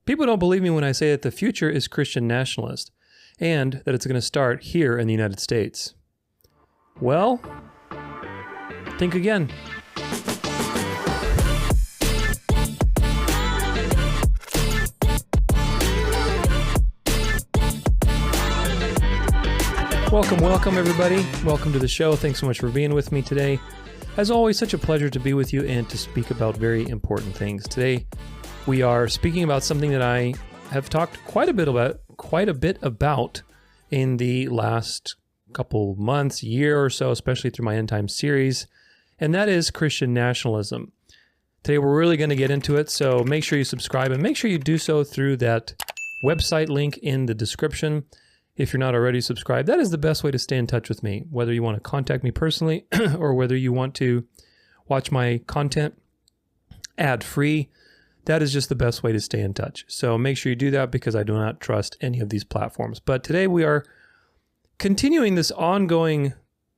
People don't believe me when I say that the future is Christian nationalist and that it's going to start here in the United States. Well, think again. Welcome everybody. Welcome to the show. Thanks so much for being with me today. As always, such a pleasure to be with you and to speak about very important things. Today, we are speaking about something that I have talked quite a bit about in the last couple months, year or so, especially through my End Time series, and that is Christian nationalism. Today, we're really going to get into it, so make sure you subscribe and make sure you do so through that website link in the description. If you're not already subscribed, that is the best way to stay in touch with me, whether you want to contact me personally or whether you want to watch my content ad-free. That is just the best way to stay in touch. So make sure you do that because I do not trust any of these platforms. But today we are continuing this ongoing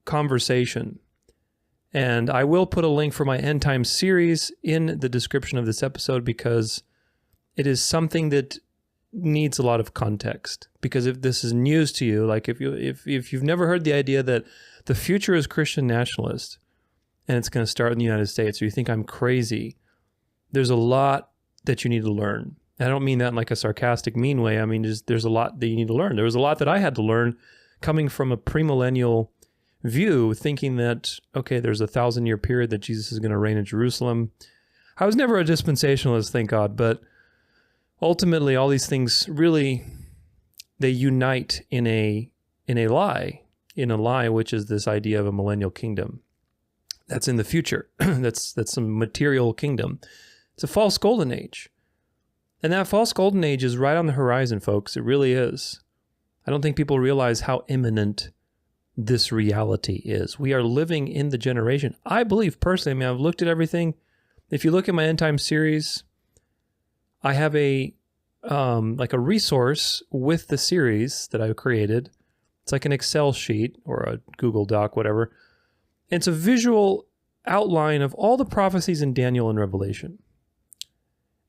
conversation. And I will put a link for my End Time series in the description of this episode because it is something that needs a lot of context. Because if this is news to you, like if you've never heard the idea that the future is Christian nationalist and it's going to start in the United States, or you think I'm crazy, there's a lot that you need to learn. I don't mean that in like a sarcastic, mean way. I mean, just there's a lot that you need to learn. There was a lot that I had to learn coming from a premillennial view, thinking that, okay, there's a 1,000-year period that Jesus is going to reign in Jerusalem. I was never a dispensationalist, thank God, but ultimately all these things really, they unite in a lie, which is this idea of a millennial kingdom. That's in the future. That's some material kingdom. It's a false golden age. And that false golden age is right on the horizon, folks. It really is. I don't think people realize how imminent this reality is. We are living in the generation. I believe personally, I mean, I've looked at everything. If you look at my End Time series, I have a resource with the series that I've created. It's like an Excel sheet or a Google Doc, whatever. It's a visual outline of all the prophecies in Daniel and Revelation.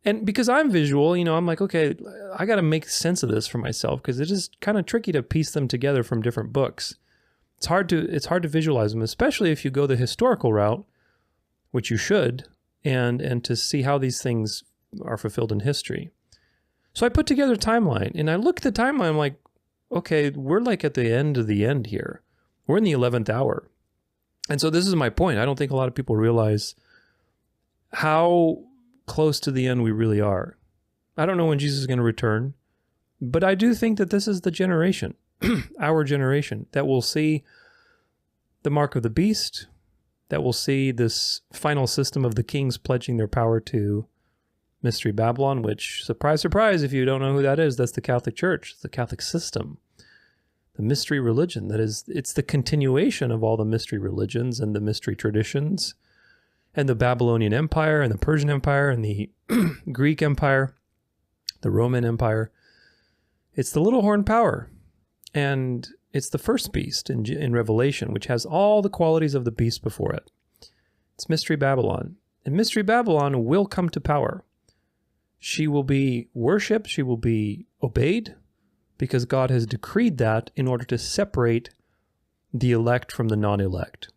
And because I'm visual, I'm like, okay, I got to make sense of this for myself because it is kind of tricky to piece them together from different books. It's hard to visualize them, especially if you go the historical route, which you should, and to see how these things are fulfilled in history. So I put together a timeline, and I look at the timeline, I'm like, okay, we're like at the end of the end here. We're in the 11th hour. And so this is my point. I don't think a lot of people realize how close to the end we really are. I don't know when Jesus is going to return, but I do think that this is the generation, our generation, that will see the mark of the beast, that will see this final system of the kings pledging their power to Mystery Babylon, which, surprise, surprise, if you don't know who that is, that's the Catholic Church, the Catholic system, the mystery religion. That is, it's the continuation of all the mystery religions and the mystery traditions and the Babylonian Empire and the Persian Empire and the Greek Empire, the Roman Empire. It's the little horn power, and it's the first beast in Revelation, which has all the qualities of the beast before it. It's Mystery Babylon, and Mystery Babylon will come to power. She will be worshipped, she will be obeyed, because God has decreed that in order to separate the elect from the non-elect.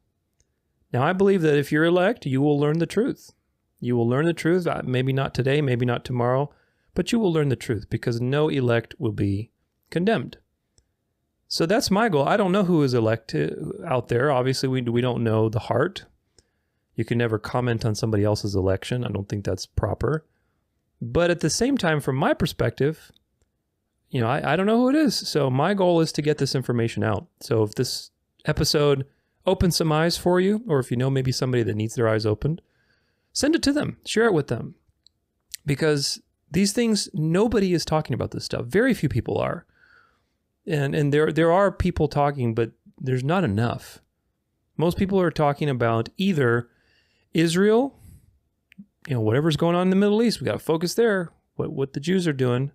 Now, I believe that if you're elect, you will learn the truth. You will learn the truth, maybe not today, maybe not tomorrow, but you will learn the truth because no elect will be condemned. So that's my goal. I don't know who is elect out there. Obviously, we don't know the heart. You can never comment on somebody else's election. I don't think that's proper. But at the same time, from my perspective, I don't know who it is. So my goal is to get this information out. So if this episode opens some eyes for you, or if you know maybe somebody that needs their eyes opened, send it to them, share it with them. Because these things, nobody is talking about this stuff. Very few people are. And there are people talking, but there's not enough. Most people are talking about either Israel, whatever's going on in the Middle East, we got to focus there, what the Jews are doing,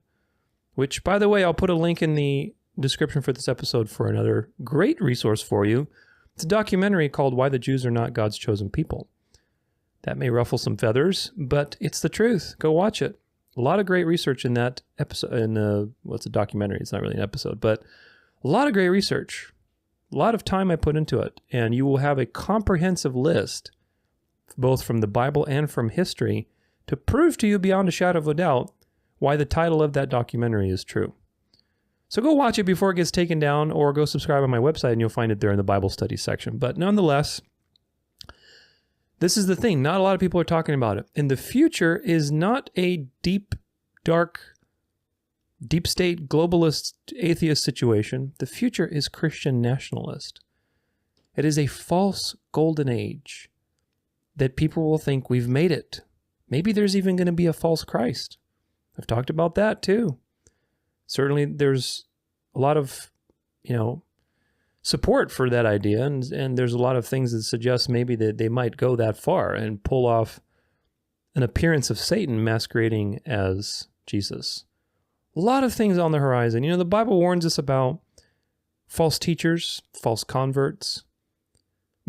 which, by the way, I'll put a link in the description for this episode for another great resource for you. It's a documentary called Why the Jews Are Not God's Chosen People. That may ruffle some feathers, but it's the truth. Go watch it. A lot of great research in that episode. It's a documentary. It's not really an episode, but a lot of great research. A lot of time I put into it. And you will have a comprehensive list, both from the Bible and from history, to prove to you beyond a shadow of a doubt why the title of that documentary is true. So go watch it before it gets taken down, or go subscribe on my website and you'll find it there in the Bible studies section. But nonetheless, this is the thing. Not a lot of people are talking about it. And the future is not a deep, dark, deep state, globalist, atheist situation. The future is Christian nationalist. It is a false golden age that people will think we've made it. Maybe there's even going to be a false Christ. I've talked about that too. Certainly there's a lot of, support for that idea. And there's a lot of things that suggest maybe that they might go that far and pull off an appearance of Satan masquerading as Jesus. A lot of things on the horizon. The Bible warns us about false teachers, false converts,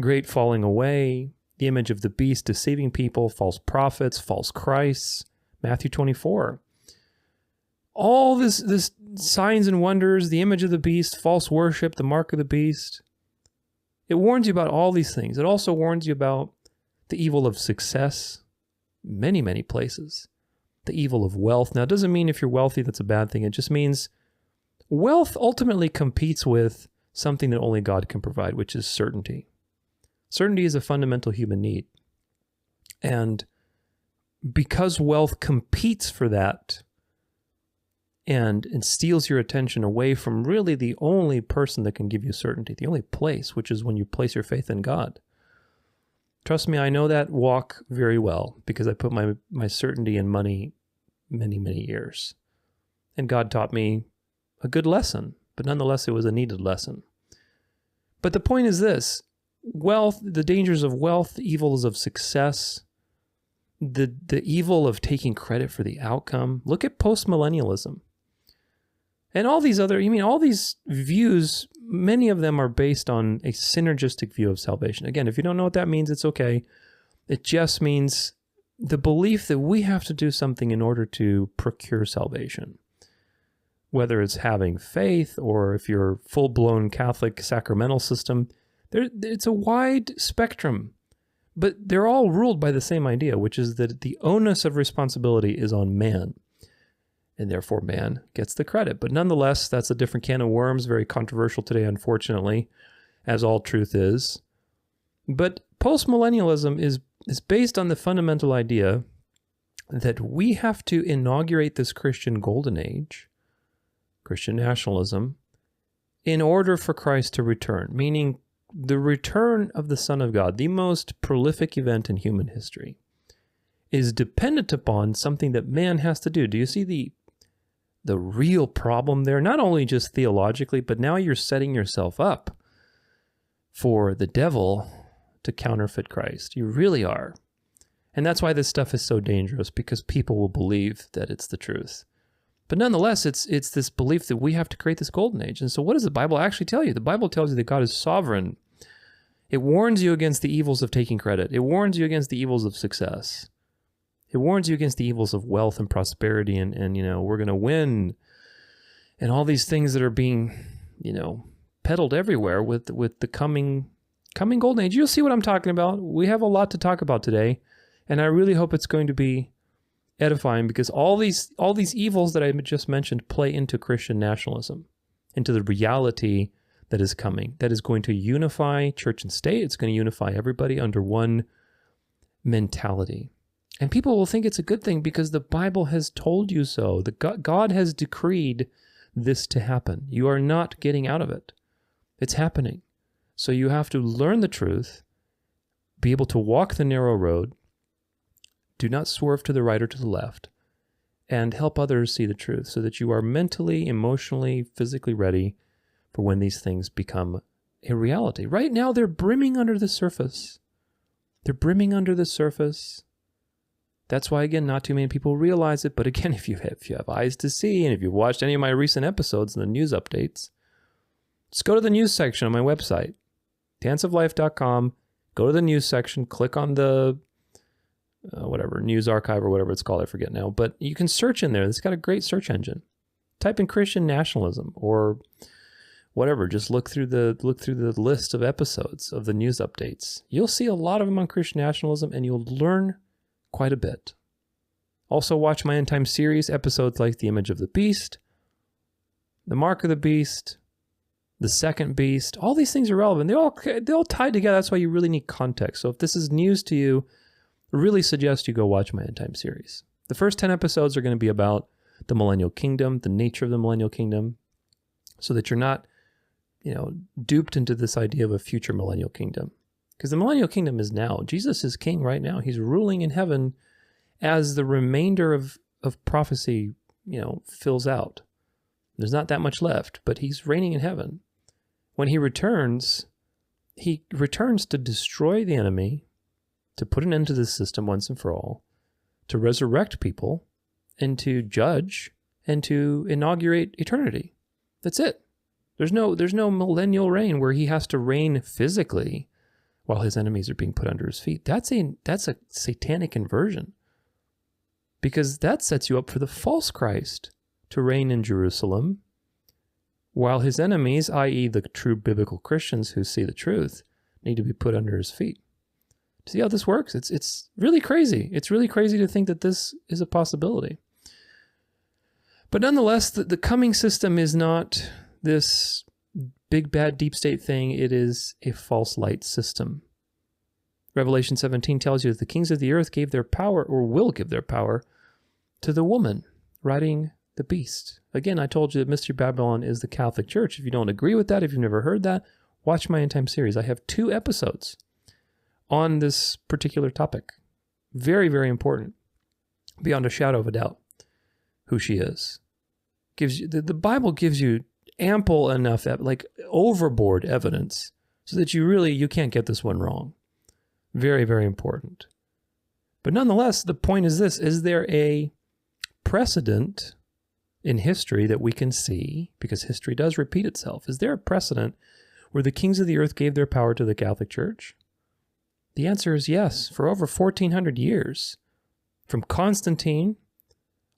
great falling away, the image of the beast deceiving people, false prophets, false Christs, Matthew 24. All this signs and wonders, the image of the beast, false worship, the mark of the beast. It warns you about all these things. It also warns you about the evil of success, many, many places. The evil of wealth. Now, it doesn't mean if you're wealthy that's a bad thing. It just means wealth ultimately competes with something that only God can provide, which is certainty. Certainty is a fundamental human need. And because wealth competes for that and steals your attention away from really the only person that can give you certainty, the only place, which is when you place your faith in God. Trust me, I know that walk very well because I put my certainty in money many, many years. And God taught me a good lesson, but nonetheless, it was a needed lesson. But the point is this: wealth, the dangers of wealth, the evils of success, the evil of taking credit for the outcome. Look at postmillennialism. And all these all these views, many of them are based on a synergistic view of salvation. Again, if you don't know what that means, it's okay. It just means the belief that we have to do something in order to procure salvation. Whether it's having faith or if you're full-blown Catholic sacramental system, it's a wide spectrum. But they're all ruled by the same idea, which is that the onus of responsibility is on man. And therefore man gets the credit. But nonetheless, that's a different can of worms, very controversial today, unfortunately, as all truth is. But postmillennialism is based on the fundamental idea that we have to inaugurate this Christian golden age, Christian nationalism, in order for Christ to return, meaning the return of the Son of God, the most prolific event in human history, is dependent upon something that man has to do. Do you see the real problem there? Not only just theologically, but now you're setting yourself up for the devil to counterfeit Christ. You really are. And that's why this stuff is so dangerous, because people will believe that it's the truth. But nonetheless, it's this belief that we have to create this golden age. And so what does the Bible actually tell you? The Bible tells you that God is sovereign. It warns you against the evils of taking credit. It warns you against the evils of success. It warns you against the evils of wealth and prosperity and we're going to win. And all these things that are being, peddled everywhere with the coming golden age. You'll see what I'm talking about. We have a lot to talk about today. And I really hope it's going to be edifying, because all these evils that I just mentioned play into Christian nationalism, into the reality that is coming, that is going to unify church and state. It's going to unify everybody under one mentality. And people will think it's a good thing because the Bible has told you so. God has decreed this to happen. You are not getting out of it. It's happening. So you have to learn the truth, be able to walk the narrow road, do not swerve to the right or to the left, and help others see the truth so that you are mentally, emotionally, physically ready for when these things become a reality. Right now, they're brimming under the surface. They're brimming under the surface. That's why, again, not too many people realize it. But again, if you have eyes to see, and if you've watched any of my recent episodes and the news updates, just go to the news section on my website, danceoflife.com. Go to the news section, click on the whatever, News Archive or whatever it's called, I forget now. But you can search in there. It's got a great search engine. Type in Christian nationalism or whatever. Just look through the list of episodes of the news updates. You'll see a lot of them on Christian nationalism, and you'll learn quite a bit. Also, watch my End Time series episodes like The Image of the Beast, The Mark of the Beast, The Second Beast. All these things are relevant. They all tie together. That's why you really need context. So if this is news to you, I really suggest you go watch my End Time series. The first 10 episodes are going to be about the millennial kingdom, the nature of the millennial kingdom, so that you're not, duped into this idea of a future millennial kingdom. Because the millennial kingdom is now. Jesus is king right now. He's ruling in heaven as the remainder of prophecy, fills out. There's not that much left, but he's reigning in heaven. When he returns to destroy the enemy, to put an end to this system once and for all, to resurrect people, and to judge, and to inaugurate eternity. That's it. There's no millennial reign where he has to reign physically while his enemies are being put under his feet. That's a satanic inversion. Because that sets you up for the false Christ to reign in Jerusalem while his enemies, i.e. the true biblical Christians who see the truth, need to be put under his feet. See how this works? It's really crazy. It's really crazy to think that this is a possibility. But nonetheless, the coming system is not this big bad deep state thing. It is a false light system. Revelation 17 tells you that the kings of the earth gave their power, or will give their power, to the woman riding the beast. Again, I told you that Mystery Babylon is the Catholic Church. If you don't agree with that, if you've never heard that, watch my End Time series. I have 2 episodes on this particular topic. Very, very important. Beyond a shadow of a doubt who she is. The Bible gives you ample enough, like overboard evidence, so that you can't get this one wrong. Very, very important. But nonetheless, the point is this: is there a precedent in history that we can see, because history does repeat itself? Is there a precedent where the kings of the earth gave their power to the Catholic Church? The answer is yes. For over 1,400 years, from Constantine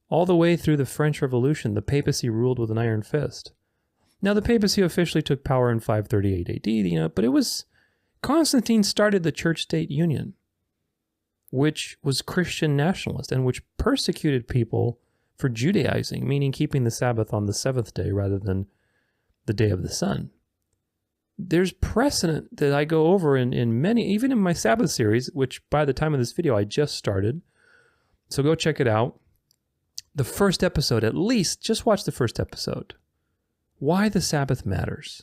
all the way through the French Revolution, the papacy ruled with an iron fist. Now, the papacy officially took power in 538 AD, but it was Constantine started the church-state union, which was Christian nationalist and which persecuted people for Judaizing, meaning keeping the Sabbath on the 7th day rather than the day of the sun. There's precedent that I go over in many, even in my Sabbath series, which by the time of this video I just started. So go check it out. The first episode, at least, just watch the first episode. Why the Sabbath matters.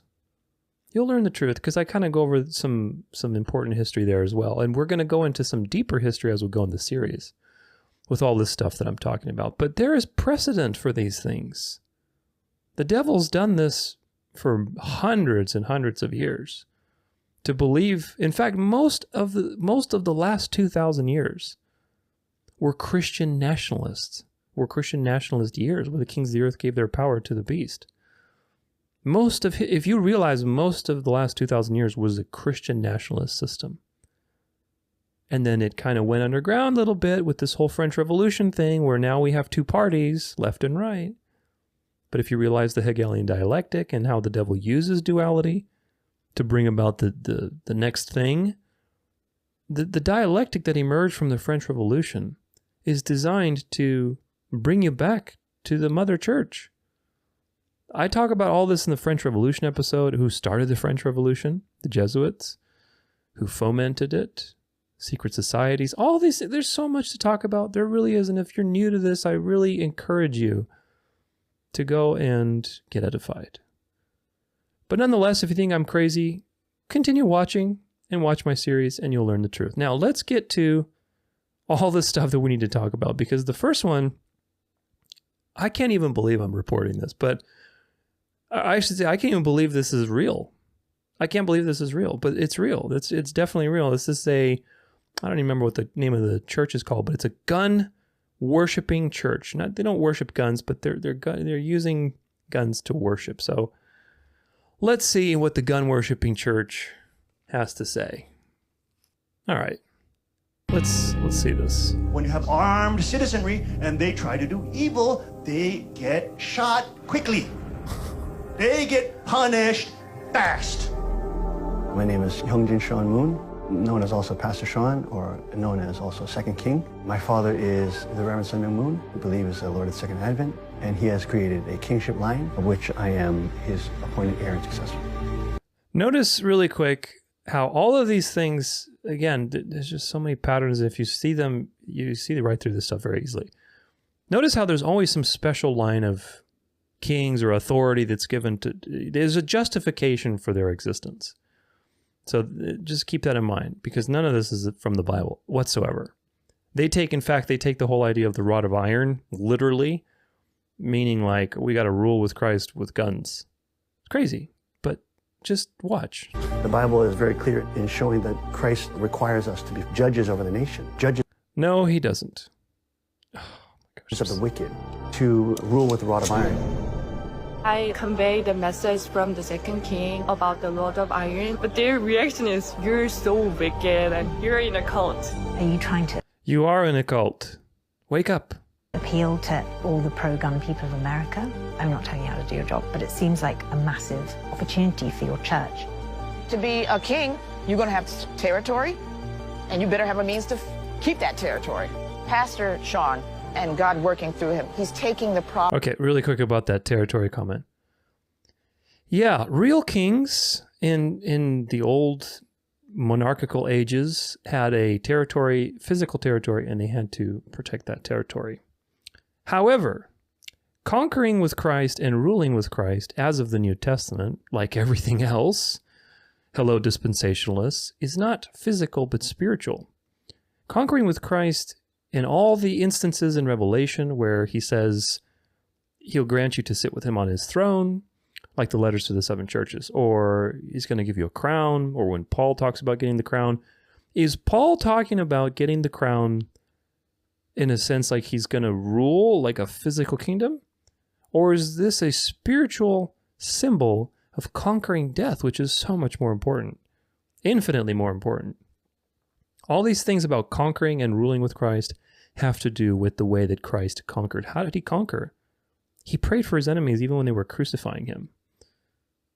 You'll learn the truth, because I kind of go over some important history there as well. And we're going to go into some deeper history as we go in the series with all this stuff that I'm talking about. But there is precedent for these things. The devil's done this for hundreds and hundreds of years. To believe, in fact, most of the last 2,000 years were Christian nationalists. Were Christian nationalist years where the kings of the earth gave their power to the beast. If you realize most of the last 2,000 years was a Christian nationalist system. And then it kind of went underground a little bit with this whole French Revolution thing, where now we have 2 parties, left and right. But if you realize the Hegelian dialectic and how the devil uses duality to bring about the next thing, the dialectic that emerged from the French Revolution is designed to bring you back to the mother church. I talk about all this in the French Revolution episode. Who started the French Revolution? The Jesuits. Who fomented it? Secret societies. All these, there's so much to talk about. There really is. And if you're new to this, I really encourage you to go and get edified. But nonetheless, if you think I'm crazy, continue watching and watch my series and you'll learn the truth. Now, let's get to all the stuff that we need to talk about, because the first one, I can't even believe I'm reporting this, but I should say I can't even believe this is real. I can't believe this is real, but it's real. It's definitely real. This is I don't even remember what the name of the church is called, but it's a gun worshiping church. They don't worship guns, but they're using guns to worship. So let's see what the gun worshiping church has to say. All right. Let's see this. When you have armed citizenry and they try to do evil, they get shot quickly. They get punished fast. My name is Hyungjin Sean Moon, known as also Pastor Sean, or known as also Second King. My father is the Reverend Sun Myung Moon, who believes is the Lord of the Second Advent, and he has created a kingship line, of which I am his appointed heir and successor. Notice really quick how all of these things, again, there's just so many patterns. If you see them, you see right through this stuff very easily. Notice how there's always some special line of kings or authority that's given to, there's a justification for their existence. So just keep that in mind, because none of this is from the Bible whatsoever. In fact, they take the whole idea of the rod of iron, literally, meaning like, we got to rule with Christ with guns. It's crazy, but just watch. The Bible is very clear in showing that Christ requires us to be judges over the nation. Judges. No, he doesn't. Oh, my gosh. Of the wicked, to rule with the rod of iron. I convey the message from the second king about the Lord of Iron, but their reaction is, you're so wicked and you're in a cult. Are you trying to You are in a cult. Wake up. appeal to all the pro-gun people of America? I'm not telling you how to do your job, but it seems like a massive opportunity for your church. To be a king, you're going to have territory, and you better have a means to keep that territory. Pastor Sean, and God working through him, he's taking the problem. Okay, really quick about that territory comment. Yeah, real kings in the old monarchical ages had a territory, physical territory, and they had to protect that territory. However, conquering with Christ and ruling with Christ as of the New Testament, like everything else, hello dispensationalists, is not physical but spiritual. Conquering with Christ in all the instances in Revelation where he says he'll grant you to sit with him on his throne, like the letters to the 7 churches, or he's going to give you a crown, or when Paul talks about getting the crown, is Paul talking about getting the crown in a sense like he's going to rule like a physical kingdom? Or is this a spiritual symbol of conquering death, which is so much more important, infinitely more important? All these things about conquering and ruling with Christ have to do with the way that Christ conquered. How did he conquer? He prayed for his enemies even when they were crucifying him.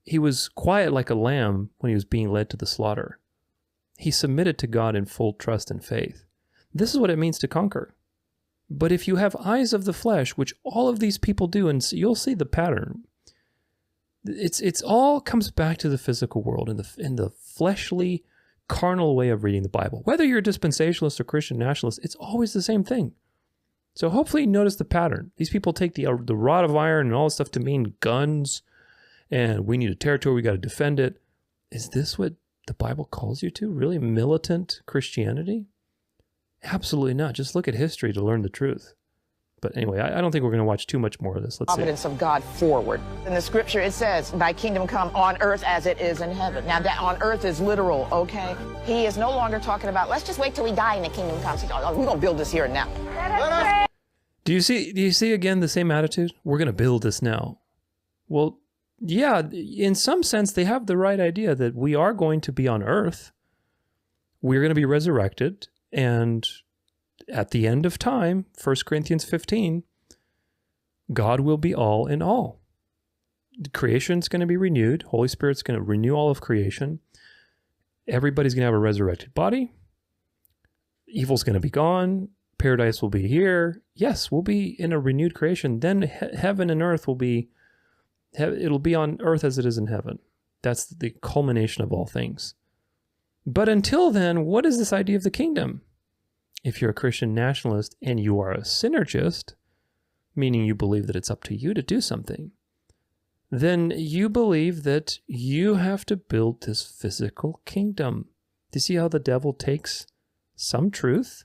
He was quiet like a lamb when he was being led to the slaughter. He submitted to God in full trust and faith. This is what it means to conquer. But if you have eyes of the flesh, which all of these people do, and you'll see the pattern, it's all comes back to the physical world in the fleshly, carnal way of reading the Bible. Whether you're a dispensationalist or Christian nationalist, it's always the same thing. So hopefully you notice the pattern. These people take the rod of iron and all this stuff to mean guns, and we need a territory, we got to defend it. Is this what the Bible calls you to? Really militant Christianity? Absolutely not. Just look at history to learn the truth. But anyway, I don't think we're going to watch too much more of this. Let's see. Providence of God forward. In the scripture, it says, thy kingdom come on earth as it is in heaven. Now, that on earth is literal, okay? He is no longer talking about, let's just wait till we die and the kingdom comes. We're going to build this here and now. Do you see again the same attitude? We're going to build this now. Well, yeah, in some sense, they have the right idea that we are going to be on earth. We're going to be resurrected. And at the end of time, 1 Corinthians 15, God will be all in all. Creation's going to be renewed. Holy Spirit's going to renew all of creation. Everybody's going to have a resurrected body. Evil's going to be gone. Paradise will be here. Yes, we'll be in a renewed creation. Then heaven and earth will be, it'll be on earth as it is in heaven. That's the culmination of all things. But until then, what is this idea of the kingdom? If you're a Christian nationalist and you are a synergist, meaning you believe that it's up to you to do something, then you believe that you have to build this physical kingdom. Do you see how the devil takes some truth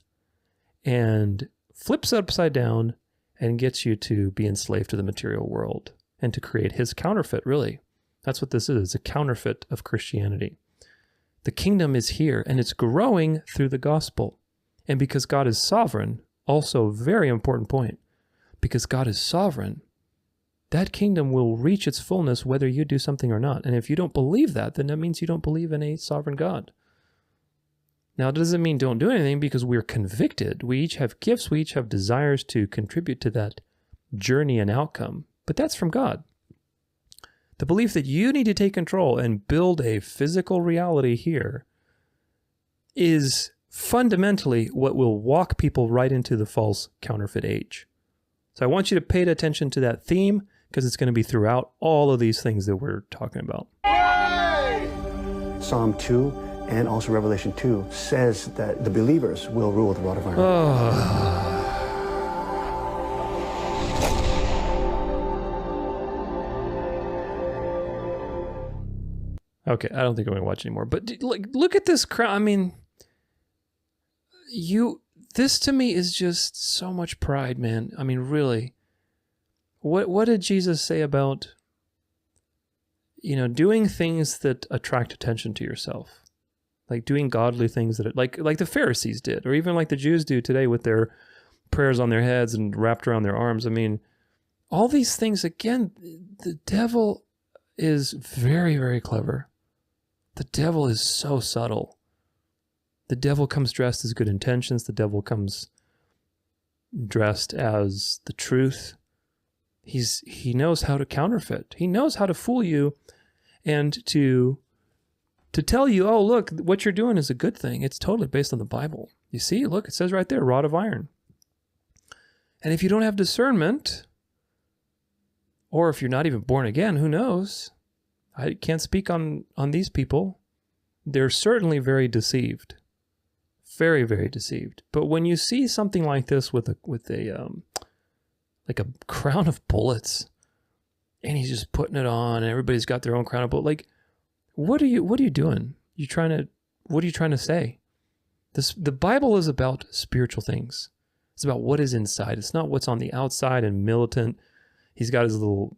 and flips it upside down and gets you to be enslaved to the material world and to create his counterfeit, really? That's what this is. It's a counterfeit of Christianity. The kingdom is here, and it's growing through the gospel. And because God is sovereign, also a very important point, because God is sovereign, that kingdom will reach its fullness whether you do something or not. And if you don't believe that, then that means you don't believe in a sovereign God. Now, it doesn't mean don't do anything, because we're convicted. We each have gifts. We each have desires to contribute to that journey and outcome. But that's from God. The belief that you need to take control and build a physical reality here is fundamentally what will walk people right into the false counterfeit age. So I want you to pay attention to that theme, because it's going to be throughout all of these things that we're talking about. Psalm 2 and also Revelation 2 says that the believers will rule with a rod of iron. Okay, I don't think I'm going to watch anymore. But look at this crowd. I mean, this to me is just so much pride, man. I mean, really. What did Jesus say about, doing things that attract attention to yourself? Like doing godly things that, like the Pharisees did, or even like the Jews do today with their prayers on their heads and wrapped around their arms. I mean, all these things, again, the devil is very, very clever. The devil is so subtle. The devil comes dressed as good intentions. The devil comes dressed as the truth. He knows how to counterfeit. He knows how to fool you and to tell you, oh, look, what you're doing is a good thing. It's totally based on the Bible. You see, look, it says right there, rod of iron. And if you don't have discernment, or if you're not even born again, who knows? I can't speak on these people. They're certainly very deceived. Very, very deceived. But when you see something like this with a crown of bullets, and he's just putting it on, and everybody's got their own crown of bullets, like, what are you doing? What are you trying to say? The Bible is about spiritual things. It's about what is inside. It's not what's on the outside and militant. He's got his little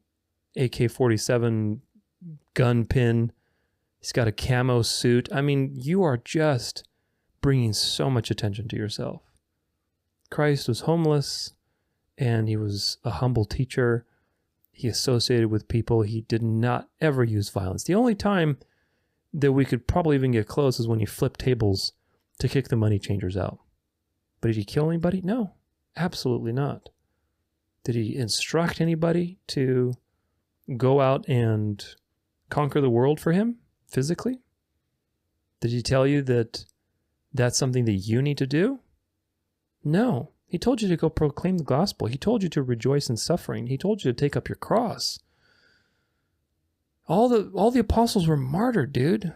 AK-47 gun pin. He's got a camo suit. I mean, you are just bringing so much attention to yourself. Christ was homeless, and he was a humble teacher. He associated with people. He did not ever use violence. The only time that we could probably even get close is when he flipped tables to kick the money changers out. But did he kill anybody? No, absolutely not. Did he instruct anybody to go out and conquer the world for him physically? Did he tell you that that's something that you need to do? No. He told you to go proclaim the gospel. He told you to rejoice in suffering. He told you to take up your cross. All the apostles were martyred, dude.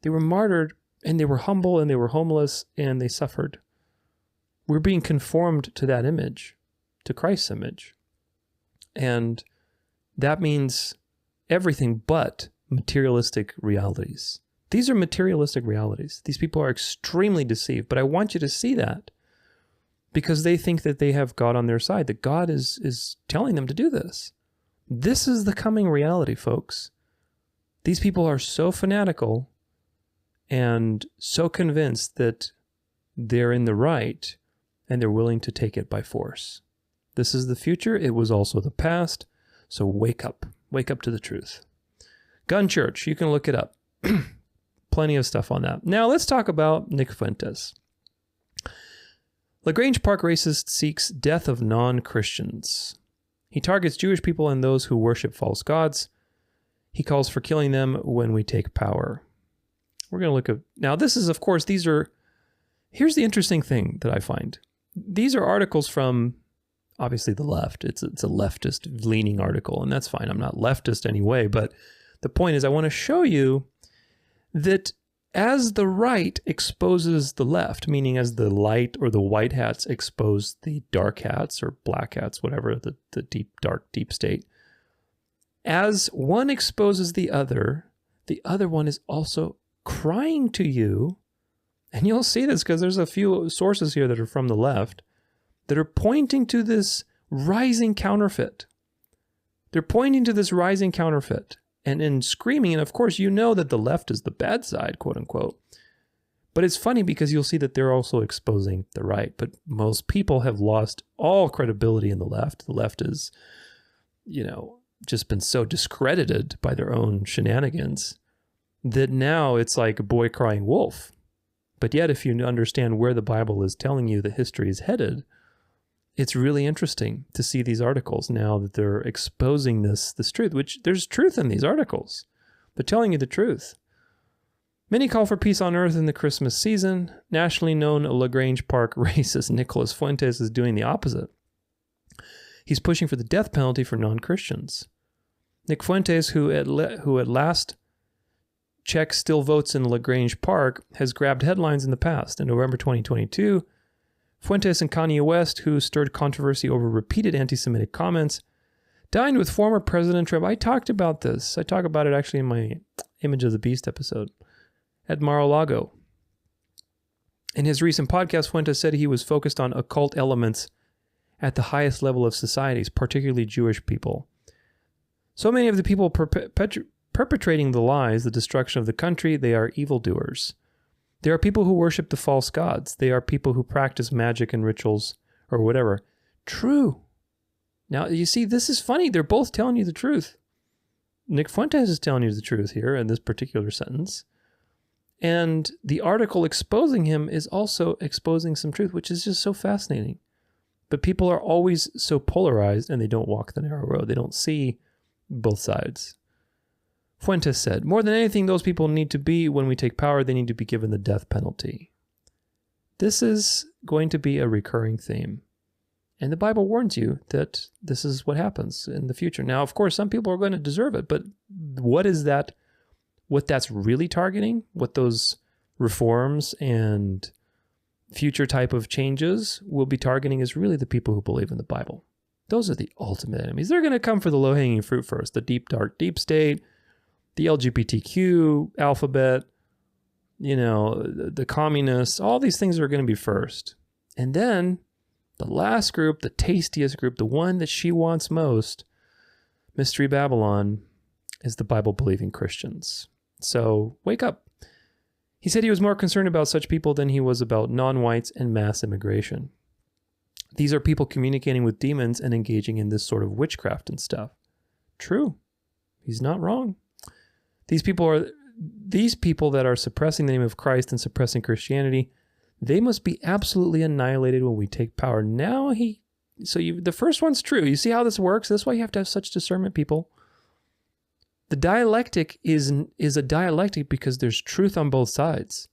They were martyred, and they were humble, and they were homeless, and they suffered. We're being conformed to that image, to Christ's image. And that means everything but materialistic realities. These are materialistic realities. These people are extremely deceived, but I want you to see that, because they think that they have God on their side, that God is telling them to do this. This is the coming reality, folks. These people are so fanatical and so convinced that they're in the right, and they're willing to take it by force. This is the future. It was also the past. So wake up. Wake up to the truth. Gun Church, you can look it up. Plenty of stuff on that. Now let's talk about Nick Fuentes. LaGrange Park racist seeks death of non-Christians. He targets Jewish people and those who worship false gods. He calls for killing them when we take power. We're going to look at... Now, this is, of course, these are... Here's the interesting thing that I find. These are articles from, obviously, the left. It's a leftist-leaning article, and that's fine. I'm not leftist anyway, but the point is I want to show you that as the right exposes the left, meaning as the light or the white hats expose the dark hats or black hats, whatever, the deep, dark, deep state, as one exposes the other one is also crying to you. And you'll see this because there's a few sources here that are from the left that are pointing to this rising counterfeit. They're pointing to this rising counterfeit and screaming. And of course, you know that the left is the bad side, quote unquote. But it's funny because you'll see that they're also exposing the right. But most people have lost all credibility in the left. The left is, just been so discredited by their own shenanigans that now it's like a boy crying wolf. But yet, if you understand where the Bible is telling you that history is headed, it's really interesting to see these articles now that they're exposing this truth, which there's truth in these articles. They're telling you the truth. Many call for peace on earth in the Christmas season. Nationally known LaGrange Park racist Nicholas Fuentes is doing the opposite. He's pushing for the death penalty for non-Christians. Nick Fuentes, who at last check still votes in LaGrange Park, has grabbed headlines in the past. In November 2022, Fuentes and Kanye West, who stirred controversy over repeated anti-Semitic comments, dined with former President Trump. I talked about this. I talk about it actually in my Image of the Beast episode at Mar-a-Lago. In his recent podcast, Fuentes said he was focused on occult elements at the highest level of societies, particularly Jewish people. So many of the people perpetrating the lies, the destruction of the country, they are evildoers. They are people who worship the false gods. They are people who practice magic and rituals or whatever. True. Now, you see, this is funny. They're both telling you the truth. Nick Fuentes is telling you the truth here in this particular sentence. And the article exposing him is also exposing some truth, which is just so fascinating. But people are always so polarized and they don't walk the narrow road. They don't see both sides. Fuentes said, more than anything those people need to be when we take power, they need to be given the death penalty. This is going to be a recurring theme. And the Bible warns you that this is what happens in the future. Now, of course, some people are going to deserve it, but what is that? What that's really targeting, what those reforms and future type of changes will be targeting is really the people who believe in the Bible. Those are the ultimate enemies. They're going to come for the low-hanging fruit first, the deep, dark, deep state, the LGBTQ alphabet, the communists, all these things are going to be first. And then the last group, the tastiest group, the one that she wants most, Mystery Babylon, is the Bible-believing Christians. So wake up. He said he was more concerned about such people than he was about non-whites and mass immigration. These are people communicating with demons and engaging in this sort of witchcraft and stuff. True. He's not wrong. These people that are suppressing the name of Christ and suppressing Christianity, they must be absolutely annihilated when we take power. Now the first one's true. You see how this works? That's why you have to have such discernment, people. The dialectic is a dialectic because there's truth on both sides.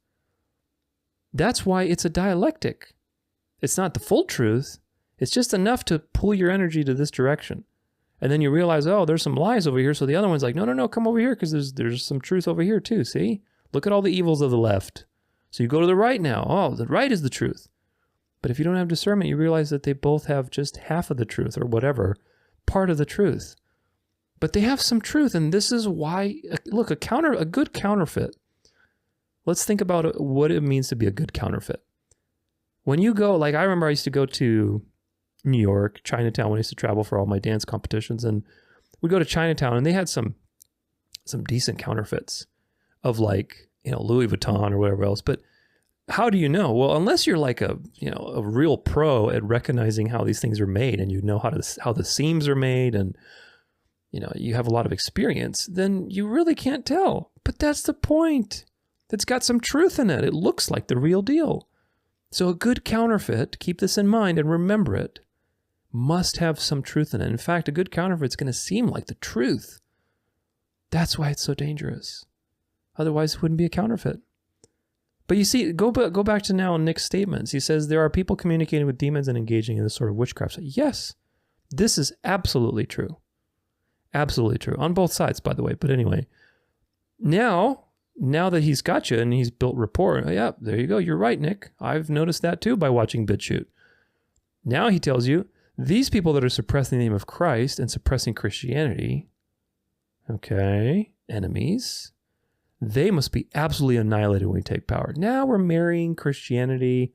That's why it's a dialectic. It's not the full truth. It's just enough to pull your energy to this direction. And then you realize, oh, there's some lies over here. So the other one's like, no, come over here because there's some truth over here too. See? Look at all the evils of the left. So you go to the right now. Oh, the right is the truth. But if you don't have discernment, you realize that they both have just half of the truth or whatever, part of the truth. But they have some truth, and this is why, look, a good counterfeit. Let's think about what it means to be a good counterfeit. When you go, like I remember I used to go to New York, Chinatown, when I used to travel for all my dance competitions, and we'd go to Chinatown, and they had some decent counterfeits of Louis Vuitton or whatever else. But how do you know? Well, unless you're like a real pro at recognizing how these things are made, and you know how the seams are made, and you have a lot of experience, then you really can't tell. But that's the point. It's got some truth in it. It looks like the real deal. So a good counterfeit, keep this in mind and remember it, must have some truth in it. In fact, a good counterfeit is going to seem like the truth. That's why it's so dangerous. Otherwise, it wouldn't be a counterfeit. But you see, go back to now Nick's statements. He says there are people communicating with demons and engaging in this sort of witchcraft. So yes, this is absolutely true. Absolutely true. On both sides, by the way. But anyway, now that he's got you and he's built rapport, yeah, there you go. You're right, Nick. I've noticed that too by watching BitChute. Now he tells you, these people that are suppressing the name of Christ and suppressing Christianity, okay, enemies, they must be absolutely annihilated when we take power. Now we're marrying Christianity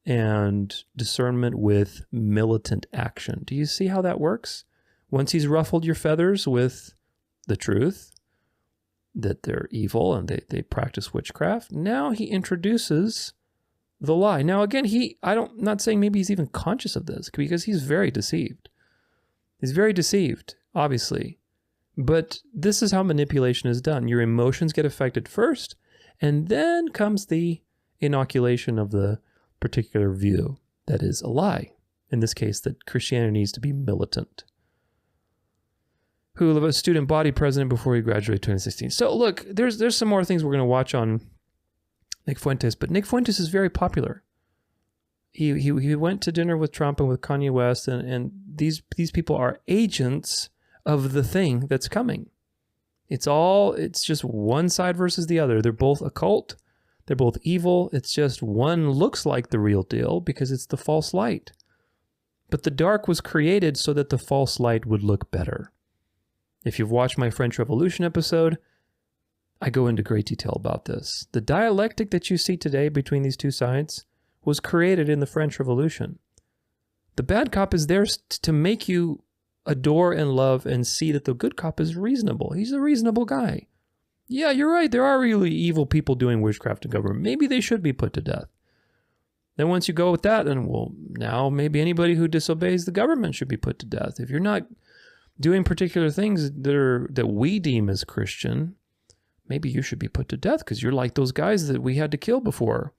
and discernment with militant action. Do you see how that works? Once he's ruffled your feathers with the truth, that they're evil and they practice witchcraft, now he introduces the lie. Now again, I'm not saying maybe he's even conscious of this because he's very deceived. He's very deceived, obviously. But this is how manipulation is done. Your emotions get affected first, and then comes the inoculation of the particular view that is a lie. In this case, that Christianity needs to be militant. Who was student body president before he graduated 2016. So look, there's some more things we're going to watch on Nick Fuentes, but Nick Fuentes is very popular. He went to dinner with Trump and with Kanye West, and these people are agents of the thing that's coming. It's just one side versus the other. They're both occult. They're both evil. It's just one looks like the real deal because it's the false light. But the dark was created so that the false light would look better. If you've watched my French Revolution episode, I go into great detail about this. The dialectic that you see today between these two sides was created in the French Revolution. The bad cop is there to make you adore and love and see that the good cop is reasonable. He's a reasonable guy. Yeah, you're right. There are really evil people doing witchcraft in government. Maybe they should be put to death. Then once you go with that, then, well, now maybe anybody who disobeys the government should be put to death. If you're not doing particular things that we deem as Christian, maybe you should be put to death because you're like those guys that we had to kill before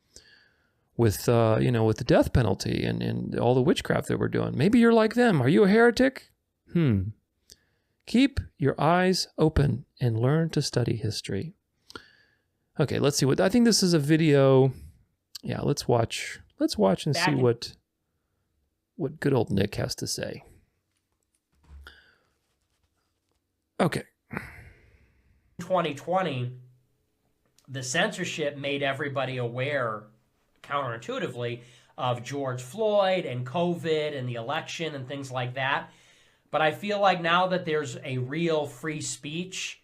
with the death penalty and all the witchcraft that we're doing. Maybe you're like them. Are you a heretic? Keep your eyes open and learn to study history. Okay, let's see I think this is a video. Yeah, let's watch and see what good old Nick has to say. Okay. 2020, the censorship made everybody aware, counterintuitively, of George Floyd and COVID and the election and things like that. But I feel like now that there's a real free speech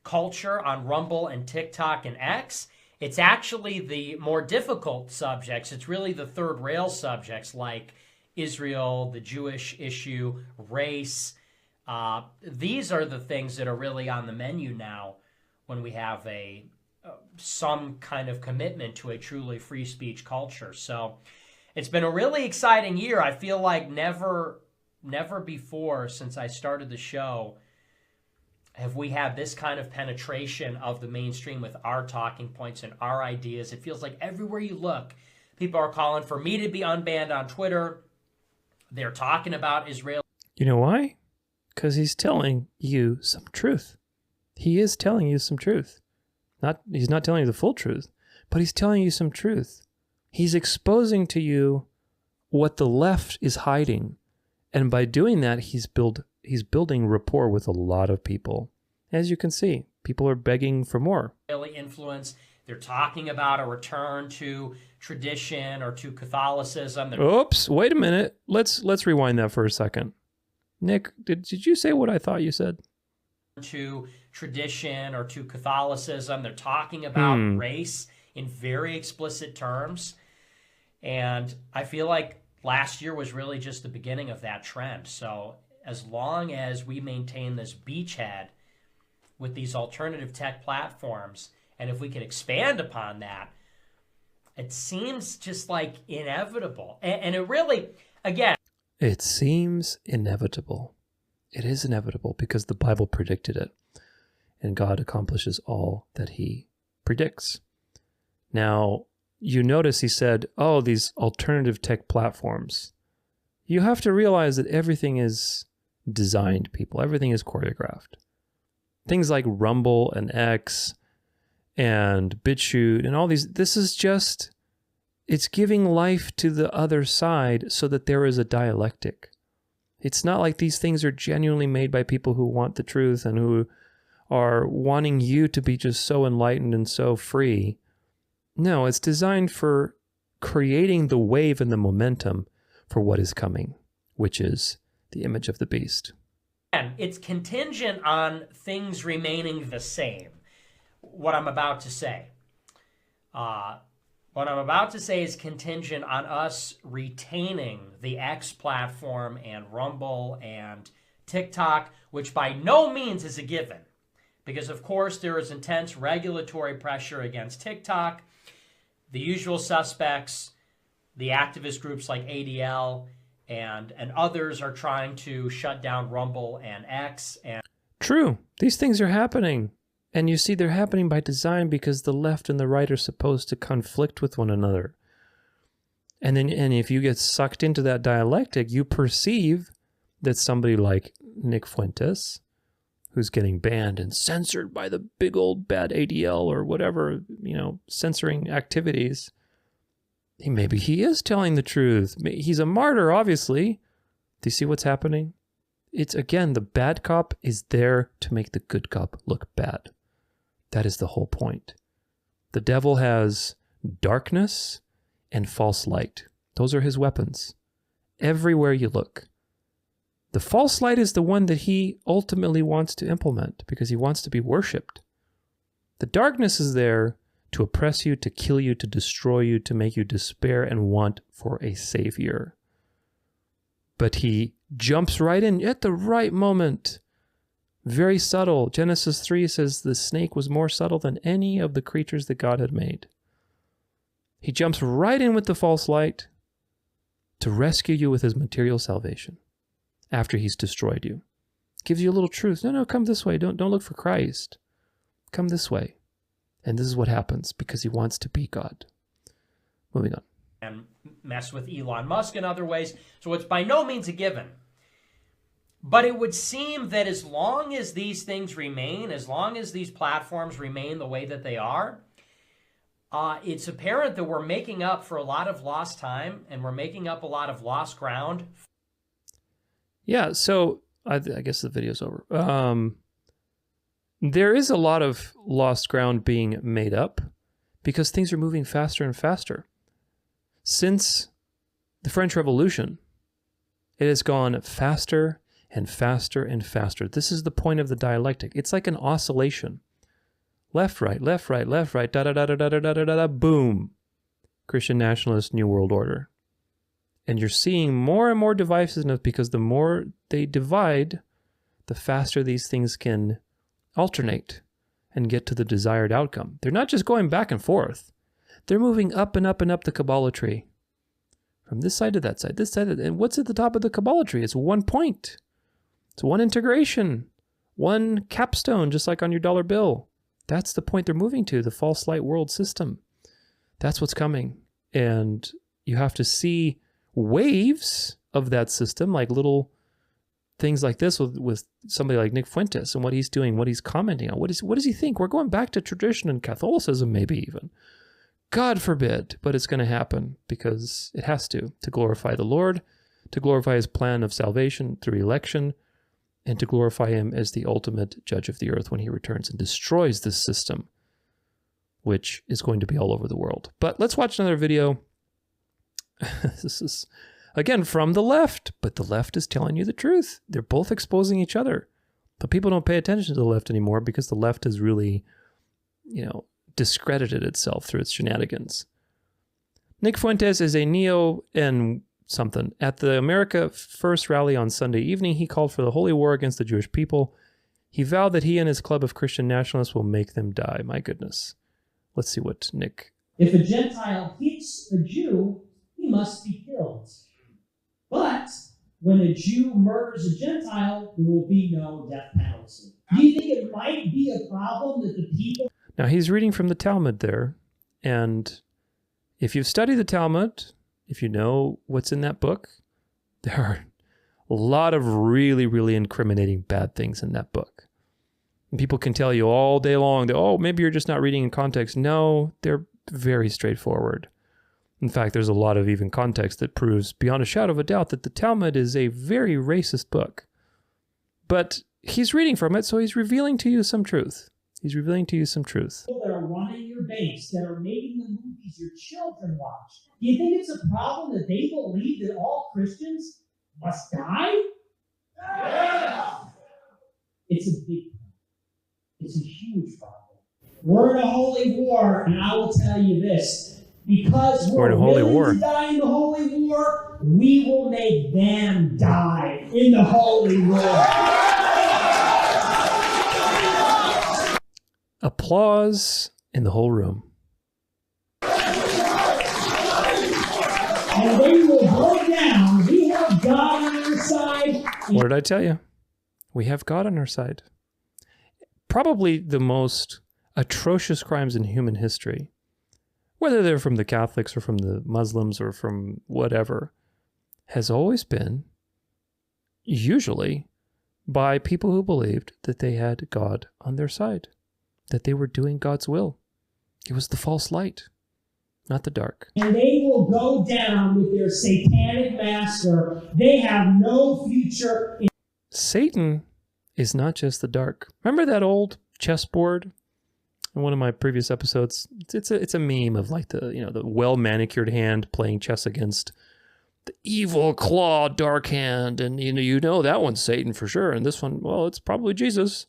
culture on Rumble and TikTok and X, it's actually the more difficult subjects. It's really the third rail subjects like Israel, the Jewish issue, race. These are the things that are really on the menu now when we have some kind of commitment to a truly free speech culture. So it's been a really exciting year. I feel like never before since I started the show have we had this kind of penetration of the mainstream with our talking points and our ideas. It feels like everywhere you look, people are calling for me to be unbanned on Twitter. They're talking about Israel. You know why? Because he's telling you some truth. He is telling you some truth. He's not telling you the full truth, but he's telling you some truth. He's exposing to you what the left is hiding. And by doing that, he's building rapport with a lot of people. As you can see, people are begging for more. Israeli influence. They're talking about a return to tradition or to Catholicism. Oops, wait a minute. Let's rewind that for a second. Nick, did you say what I thought you said? To tradition or to Catholicism. They're talking about race in very explicit terms. And I feel like last year was really just the beginning of that trend. So as long as we maintain this beachhead with these alternative tech platforms, and if we could expand upon that, it seems just like inevitable. And it really, again... It seems inevitable. It is inevitable because the Bible predicted it. And God accomplishes all that he predicts. Now, you notice he said, oh, these alternative tech platforms. You have to realize that everything is designed, people. Everything is choreographed. Things like Rumble and X and BitChute and all these, this is just, it's giving life to the other side so that there is a dialectic. It's not like these things are genuinely made by people who want the truth and who are wanting you to be just so enlightened and so free. No, it's designed for creating the wave and the momentum for what is coming, which is the image of the beast. And it's contingent on things remaining the same, what I'm about to say. What I'm about to say is contingent on us retaining the X platform and Rumble and TikTok, which by no means is a given. Because, of course, there is intense regulatory pressure against TikTok. The usual suspects, the activist groups like ADL and others are trying to shut down Rumble and X. And true. These things are happening. And you see they're happening by design because the left and the right are supposed to conflict with one another. And then, and if you get sucked into that dialectic, you perceive that somebody like Nick Fuentes, who's getting banned and censored by the big old bad ADL or whatever, you know, censoring activities, maybe he is telling the truth. He's a martyr, obviously. Do you see what's happening? It's, again, the bad cop is there to make the good cop look bad. That is the whole point. The devil has darkness and false light. Those are his weapons. Everywhere you look. The false light is the one that he ultimately wants to implement because he wants to be worshipped. The darkness is there to oppress you, to kill you, to destroy you, to make you despair and want for a savior. But he jumps right in at the right moment. Very subtle. Genesis 3 says the snake was more subtle than any of the creatures that God had made. He jumps right in with the false light to rescue you with his material salvation after he's destroyed you. Gives you a little truth. No, come this way. Don't look for Christ. Come this way. And this is what happens because he wants to be God. Moving on. And mess with Elon Musk in other ways. So it's by no means a given. But it would seem that as long as these things remain, as long as these platforms remain the way that they are, it's apparent that we're making up for a lot of lost time and we're making up a lot of lost ground. Yeah, so I guess the video's over. There is a lot of lost ground being made up because things are moving faster and faster. Since the French Revolution, it has gone faster and faster and faster. This is the point of the dialectic. It's like an oscillation. Left, right, left, right, left, right, da-da-da-da-da-da-da-da, boom. Christian nationalist, New World Order. And you're seeing more and more divisiveness because the more they divide, the faster these things can alternate and get to the desired outcome. They're not just going back and forth. They're moving up and up and up the Kabbalah tree. From this side to that side, this side, and what's at the top of the Kabbalah tree? It's one point. It's one integration. One capstone, just like on your dollar bill. That's the point they're moving to, the false light world system. That's what's coming. And you have to see waves of that system, like little things like this with somebody like Nick Fuentes and what he's doing, what he's commenting on. What does he think? We're going back to tradition and Catholicism, maybe even. God forbid, but it's going to happen because it has to glorify the Lord, to glorify his plan of salvation through election, and to glorify him as the ultimate judge of the earth when he returns and destroys this system, which is going to be all over the world. But let's watch another video. This is, again, from the left, but the left is telling you the truth. They're both exposing each other. But people don't pay attention to the left anymore because the left has really, discredited itself through its shenanigans. Nick Fuentes is a neo and something. At the America First rally on Sunday evening, he called for the holy war against the Jewish people. He vowed that he and his club of Christian nationalists will make them die. My goodness. Let's see what Nick... If a Gentile hates a Jew, he must be killed. But when a Jew murders a Gentile, there will be no death penalty. Do you think it might be a problem that the people... Now, he's reading from the Talmud there, and if you've studied the Talmud, if you know what's in that book, there are a lot of really, really incriminating bad things in that book. And people can tell you all day long that, oh, maybe you're just not reading in context. No, they're very straightforward. In fact, there's a lot of even context that proves beyond a shadow of a doubt that the Talmud is a very racist book. But he's reading from it, so he's revealing to you some truth. He's revealing to you some truth. People that are running your banks, that are making the movies your children watch, do you think it's a problem that they believe that all Christians must die? Yeah. It's a big problem. It's a huge problem. We're in a holy war, and I will tell you this. Because we're willing to die in the holy war, we will make them die in the holy war. Applause in the whole room. And they will go down. We have God on our side. What did I tell you? We have God on our side. probably the most atrocious crimes in human history, whether they're from the Catholics or from the Muslims or from whatever, has always been usually by people who believed that they had God on their side, that they were doing God's will. It was the false light, not the dark. And they will go down with their satanic master. They have no future. Satan is not just the dark. Remember that old chessboard in one of my previous episodes? It's a meme of like the well manicured hand playing chess against the evil claw dark hand, and you know that one's Satan for sure, and this one, well, it's probably Jesus,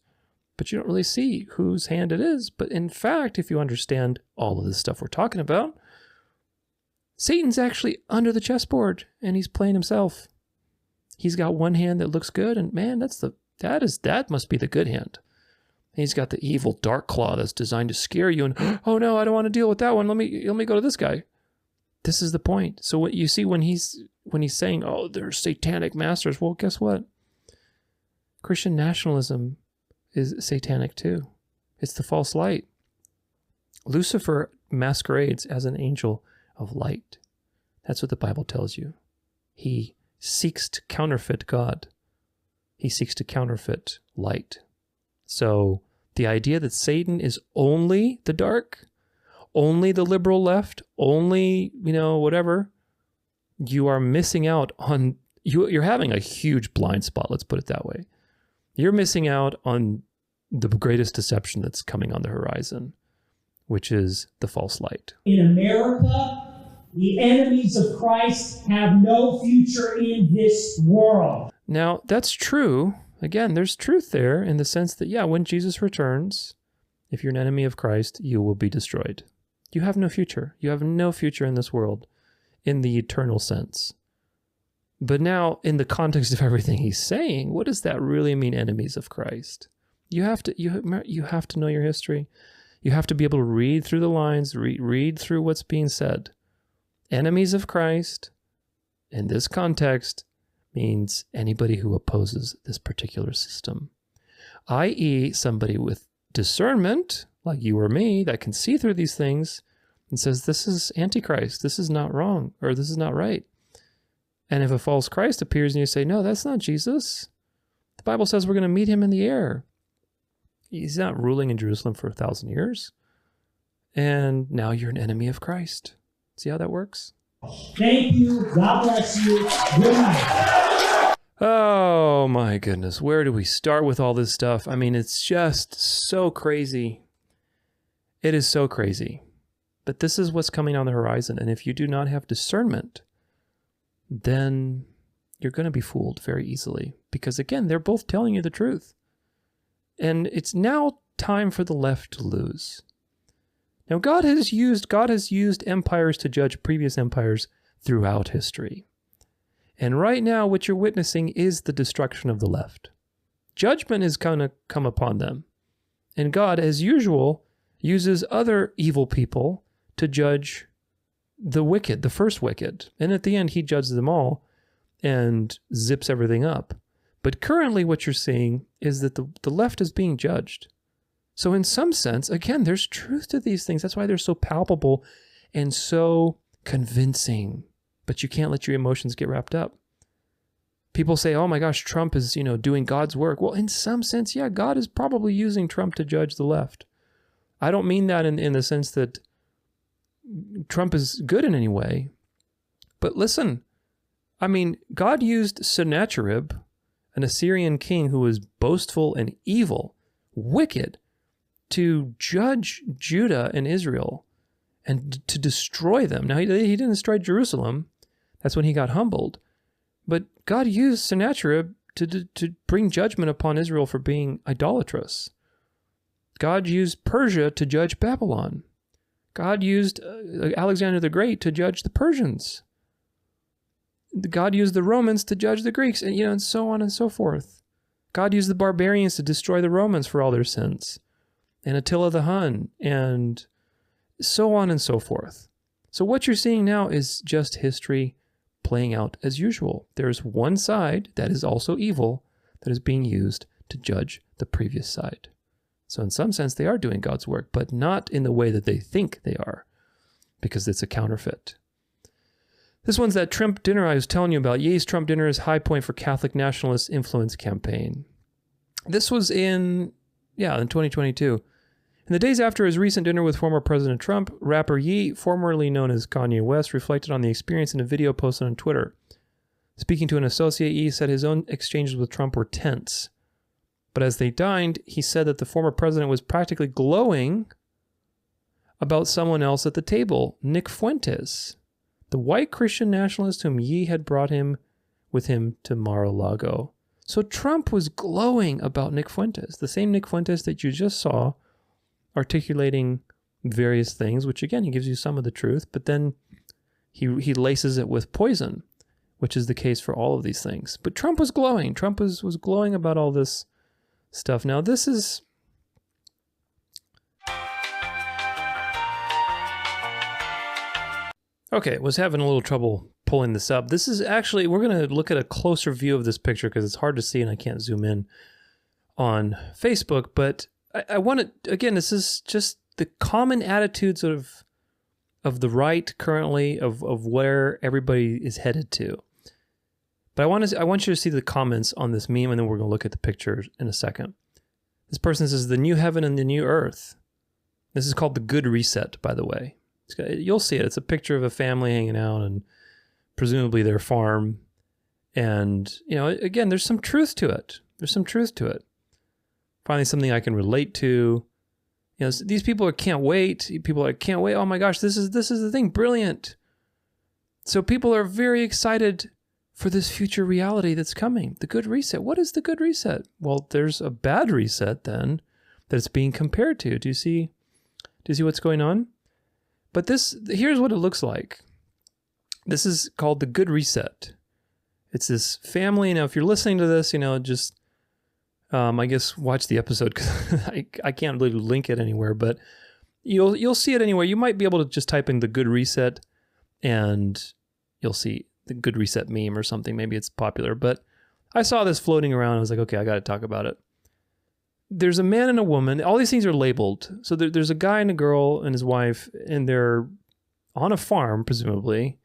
but you don't really see whose hand it is. But in fact, if you understand all of this stuff we're talking about, Satan's actually under the chessboard and he's playing himself. He's got one hand that looks good, and man, that must be the good hand. And he's got the evil dark claw that's designed to scare you, and oh no, I don't want to deal with that one. Let me go to this guy. This is the point. So what you see when he's saying, oh, they're satanic masters, well, guess what? Christian nationalism is satanic too. It's the false light. Lucifer masquerades as an angel of light. That's what the Bible tells you. He seeks to counterfeit God. He seeks to counterfeit light. So the idea that Satan is only the dark, only the liberal left, only, whatever, you are missing out on, you're having a huge blind spot, let's put it that way. You're missing out on the greatest deception that's coming on the horizon, which is the false light. In America, the enemies of Christ have no future in this world. Now, that's true. Again, there's truth there in the sense that, yeah, when Jesus returns, if you're an enemy of Christ, you will be destroyed. You have no future. You have no future in this world in the eternal sense. But now, in the context of everything he's saying, what does that really mean, enemies of Christ? You have to know your history. You have to be able to read through the lines, read through what's being said. Enemies of Christ, in this context, means anybody who opposes this particular system, i.e. somebody with discernment, like you or me, that can see through these things and says, this is Antichrist, this is not wrong, or this is not right. And if a false Christ appears and you say, no, that's not Jesus, the Bible says we're going to meet him in the air. He's not ruling in Jerusalem for 1,000 years. And now you're an enemy of Christ. See how that works? Thank you. God bless you. Good night. Oh my goodness. Where do we start with all this stuff? I mean, it's just so crazy. It is so crazy. But this is what's coming on the horizon. And if you do not have discernment, then you're going to be fooled very easily. Because again, they're both telling you the truth. And it's now time for the left to lose. Now, God has used empires to judge previous empires throughout history. And right now, what you're witnessing is the destruction of the left. Judgment is going to come upon them. And God, as usual, uses other evil people to judge the wicked, the first wicked. And at the end, he judges them all and zips everything up. But currently, what you're seeing is that the left is being judged. So in some sense, again, there's truth to these things. That's why they're so palpable and so convincing. But you can't let your emotions get wrapped up. People say, oh my gosh, Trump is, doing God's work. Well, in some sense, yeah, God is probably using Trump to judge the left. I don't mean that in the sense that Trump is good in any way. But listen, I mean, God used Sennacherib, an Assyrian king who was boastful and evil, wicked, to judge Judah and Israel and to destroy them. Now, he didn't destroy Jerusalem. That's when he got humbled. But God used Sennacherib to bring judgment upon Israel for being idolatrous. God used Persia to judge Babylon. God used Alexander the Great to judge the Persians. God used the Romans to judge the Greeks, and so on and so forth. God used the barbarians to destroy the Romans for all their sins, and Attila the Hun, and so on and so forth. So what you're seeing now is just history playing out as usual. There's one side that is also evil that is being used to judge the previous side. So in some sense, they are doing God's work, but not in the way that they think they are, because it's a counterfeit. This one's that Trump dinner I was telling you about. Ye's Trump dinner is high point for Catholic nationalist influence campaign. This was in 2022. In the days after his recent dinner with former President Trump, rapper Ye, formerly known as Kanye West, reflected on the experience in a video posted on Twitter. Speaking to an associate, Ye said his own exchanges with Trump were tense. But as they dined, he said that the former president was practically glowing about someone else at the table, Nick Fuentes, the white Christian nationalist whom Ye had brought with him to Mar-a-Lago. So Trump was glowing about Nick Fuentes, the same Nick Fuentes that you just saw articulating various things, which again, he gives you some of the truth, but then he laces it with poison, which is the case for all of these things. But Trump was glowing. Trump was glowing about all this stuff. Now, this is... Okay, was having a little trouble pulling this up. This is actually, we're going to look at a closer view of this picture because it's hard to see and I can't zoom in on Facebook. But I want to, again, this is just the common attitudes of the right currently, of where everybody is headed to. But I want you to see the comments on this meme, and then we're going to look at the picture in a second. This person says, the new heaven and the new earth. This is called the Good Reset, by the way. You'll see it. It's a picture of a family hanging out and presumably their farm. And, again, there's some truth to it. There's some truth to it. Finally, something I can relate to. These people can't wait. People are, can't wait. Oh my gosh, this is the thing. Brilliant. So people are very excited for this future reality that's coming. The Good Reset. What is the Good Reset? Well, there's a bad reset then that it's being compared to. Do you see what's going on? But here's what it looks like. This is called the Good Reset. It's this family. Now, if you're listening to this, just, I guess, watch the episode because I can't really link it anywhere, but you'll see it anywhere. You might be able to just type in the Good Reset and you'll see the Good Reset meme or something. Maybe it's popular, but I saw this floating around. I was like, okay, I got to talk about it. There's a man and a woman. All these things are labeled. So there's a guy and a girl and his wife, and they're on a farm, presumably,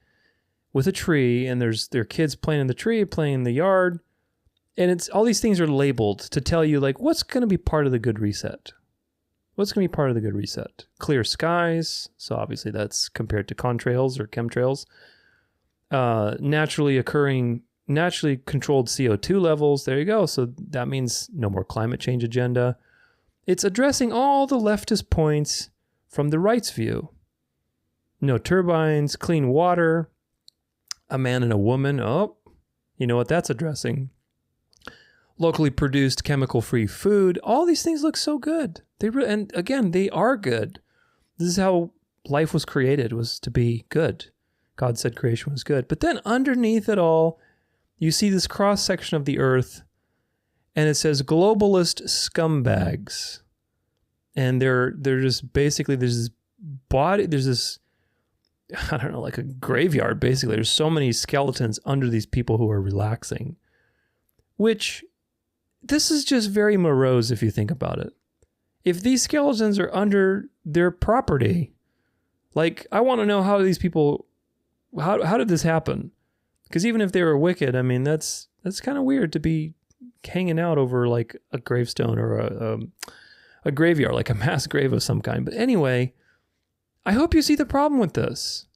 with a tree, and there's their kids playing in the tree, playing in the yard. And it's all these things are labeled to tell you, like, what's going to be part of the Good Reset? What's going to be part of the Good Reset? Clear skies. So obviously that's compared to contrails or chemtrails. Naturally controlled CO2 levels. There you go. So that means no more climate change agenda. It's addressing all the leftist points from the right's view. No turbines, clean water, a man and a woman. Oh, you know what that's addressing? Locally produced chemical-free food. All these things look so good. And again, they are good. This is how life was created, was to be good. God said creation was good. But then underneath it all, you see this cross-section of the earth, and it says globalist scumbags. And they're just basically, there's this body, there's this, I don't know, like a graveyard, basically. There's so many skeletons under these people who are relaxing. Which, this is just very morose if you think about it. If these skeletons are under their property, like, I want to know how these people, how did this happen? Because even if they were wicked, I mean, that's kind of weird to be hanging out over like a gravestone or a graveyard, like a mass grave of some kind. But anyway, I hope you see the problem with this.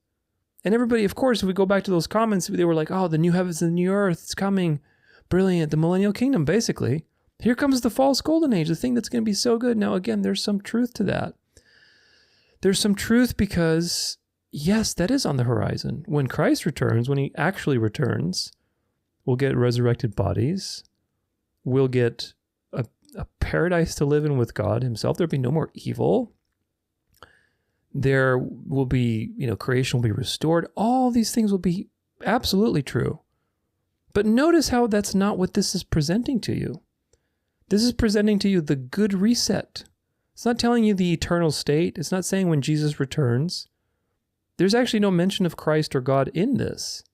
And everybody, of course, if we go back to those comments, they were like, oh, the new heavens and the new earth, it's coming. Brilliant. The millennial kingdom, basically. Here comes the false golden age, the thing that's going to be so good. Now, again, there's some truth to that. There's some truth because, yes, that is on the horizon. When Christ returns, when he actually returns, we'll get resurrected bodies. We'll get a paradise to live in with God himself. There'll be no more evil. There will be, creation will be restored. All these things will be absolutely true. But notice how that's not what this is presenting to you. This is presenting to you the Good Reset. It's not telling you the eternal state. It's not saying when Jesus returns. There's actually no mention of Christ or God in this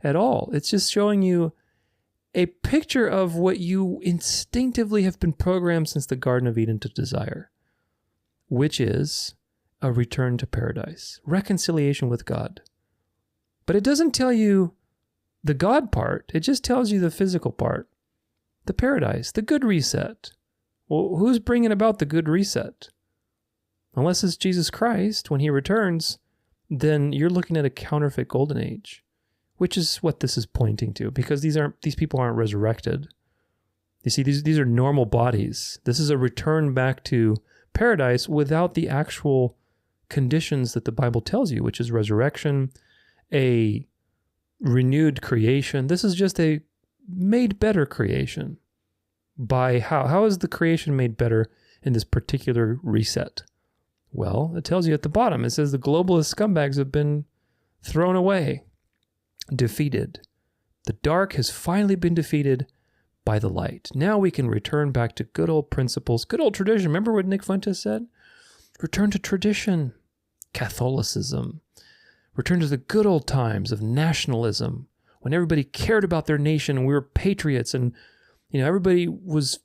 at all. It's just showing you a picture of what you instinctively have been programmed since the Garden of Eden to desire, which is a return to paradise, reconciliation with God. But it doesn't tell you the God part. It just tells you the physical part, the paradise, the good reset. Well, who's bringing about the good reset? Unless it's Jesus Christ, when he returns, then you're looking at a counterfeit golden age, which is what this is pointing to, because these people aren't resurrected. You see, these are normal bodies. This is a return back to paradise without the actual conditions that the Bible tells you, which is resurrection, a renewed creation. This is just a made better creation. By how is the creation made better in this particular reset? Well, it tells you at the bottom. It says the globalist scumbags have been thrown away, defeated. The dark has finally been defeated by the light. Now we can return back to good old principles, good old tradition. Remember what Nick Fuentes said? Return to tradition, Catholicism. Return to the good old times of nationalism, when everybody cared about their nation and we were patriots, and everybody was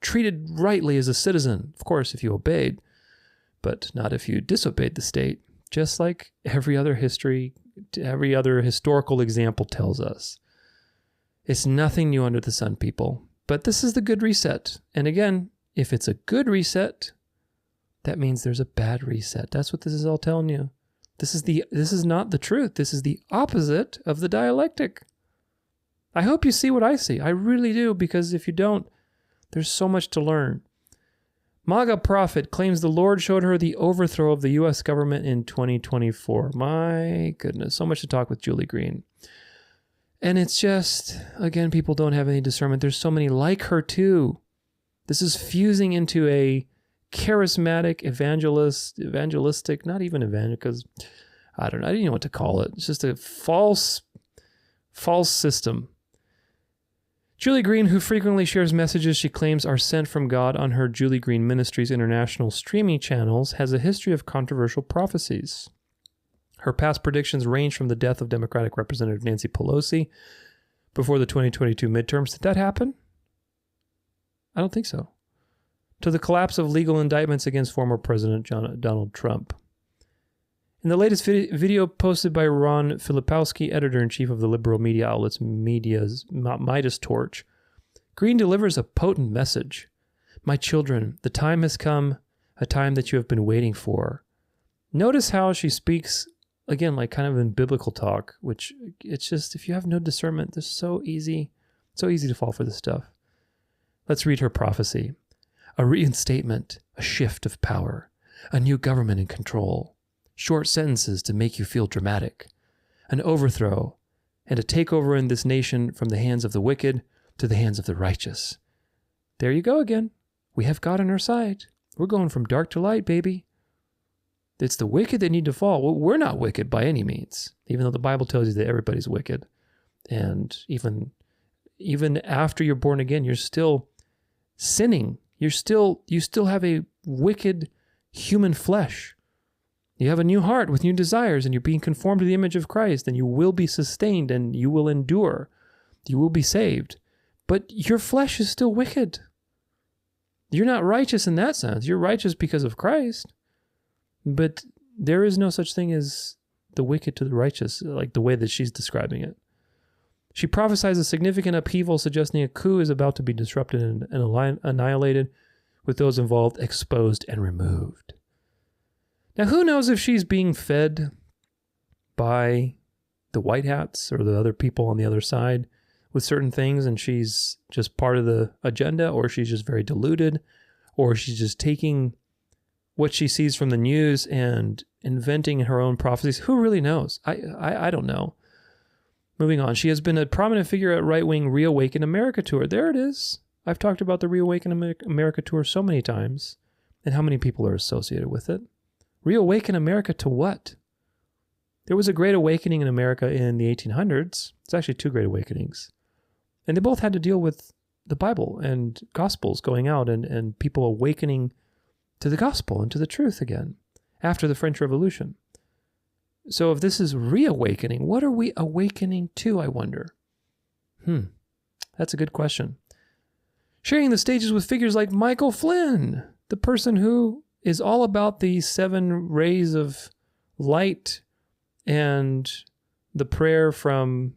treated rightly as a citizen. Of course, if you obeyed, but not if you disobeyed the state. Just like every other historical example tells us. It's nothing new under the sun, people. But this is the good reset. And again, if it's a good reset, that means there's a bad reset. That's what this is all telling you. This is not the truth. This is the opposite of the dialectic. I hope you see what I see. I really do, because if you don't, there's so much to learn. MAGA prophet claims the Lord showed her the overthrow of the U.S. government in 2024. My goodness, so much to talk with Julie Green. And it's just, again, people don't have any discernment. There's so many like her too. This is fusing into a charismatic, evangelistic, not even evangel, because I don't know, I didn't know what to call it. It's just a false system. Julie Green, who frequently shares messages she claims are sent from God on her Julie Green Ministries international streaming channels, has a history of controversial prophecies. Her past predictions range from the death of Democratic Representative Nancy Pelosi before the 2022 midterms. Did that happen? I don't think so. To the collapse of legal indictments against former President Donald Trump. In the latest video posted by Ron Filipowski, editor-in-chief of the liberal media outlets Media's Midas Torch, Green delivers a potent message. My children, the time has come, a time that you have been waiting for. Notice how she speaks, again, like kind of in biblical talk, which it's just, if you have no discernment, it's so easy to fall for this stuff. Let's read her prophecy. A reinstatement, a shift of power, a new government in control. Short sentences to make you feel dramatic, an overthrow, and a takeover in this nation from the hands of the wicked to the hands of the righteous. There you go again. We have God on our side. We're going from dark to light, baby. It's the wicked that need to fall. Well, we're not wicked by any means, even though the Bible tells you that everybody's wicked. And even after you're born again, you're still sinning. You still have a wicked human flesh. You have a new heart with new desires, and you're being conformed to the image of Christ, and you will be sustained, and you will endure. You will be saved. But your flesh is still wicked. You're not righteous in that sense. You're righteous because of Christ. But there is no such thing as the wicked to the righteous, like the way that she's describing it. She prophesies a significant upheaval, suggesting a coup is about to be disrupted and annihilated, with those involved exposed and removed. Now, who knows if she's being fed by the white hats or the other people on the other side with certain things, and she's just part of the agenda, or she's just very deluded, or she's just taking what she sees from the news and inventing her own prophecies. Who really knows? I don't know. Moving on. She has been a prominent figure at right-wing Reawaken America tour. There it is. I've talked about the Reawaken America tour so many times, and how many people are associated with it. Reawaken America to what? There was a Great Awakening in America in the 1800s. It's actually two Great Awakenings. And they both had to deal with the Bible and Gospels going out and people awakening to the Gospel and to the truth again after the French Revolution. So if this is reawakening, what are we awakening to, I wonder? That's a good question. Sharing the stages with figures like Michael Flynn, the person who is all about the 7 rays of light and the prayer from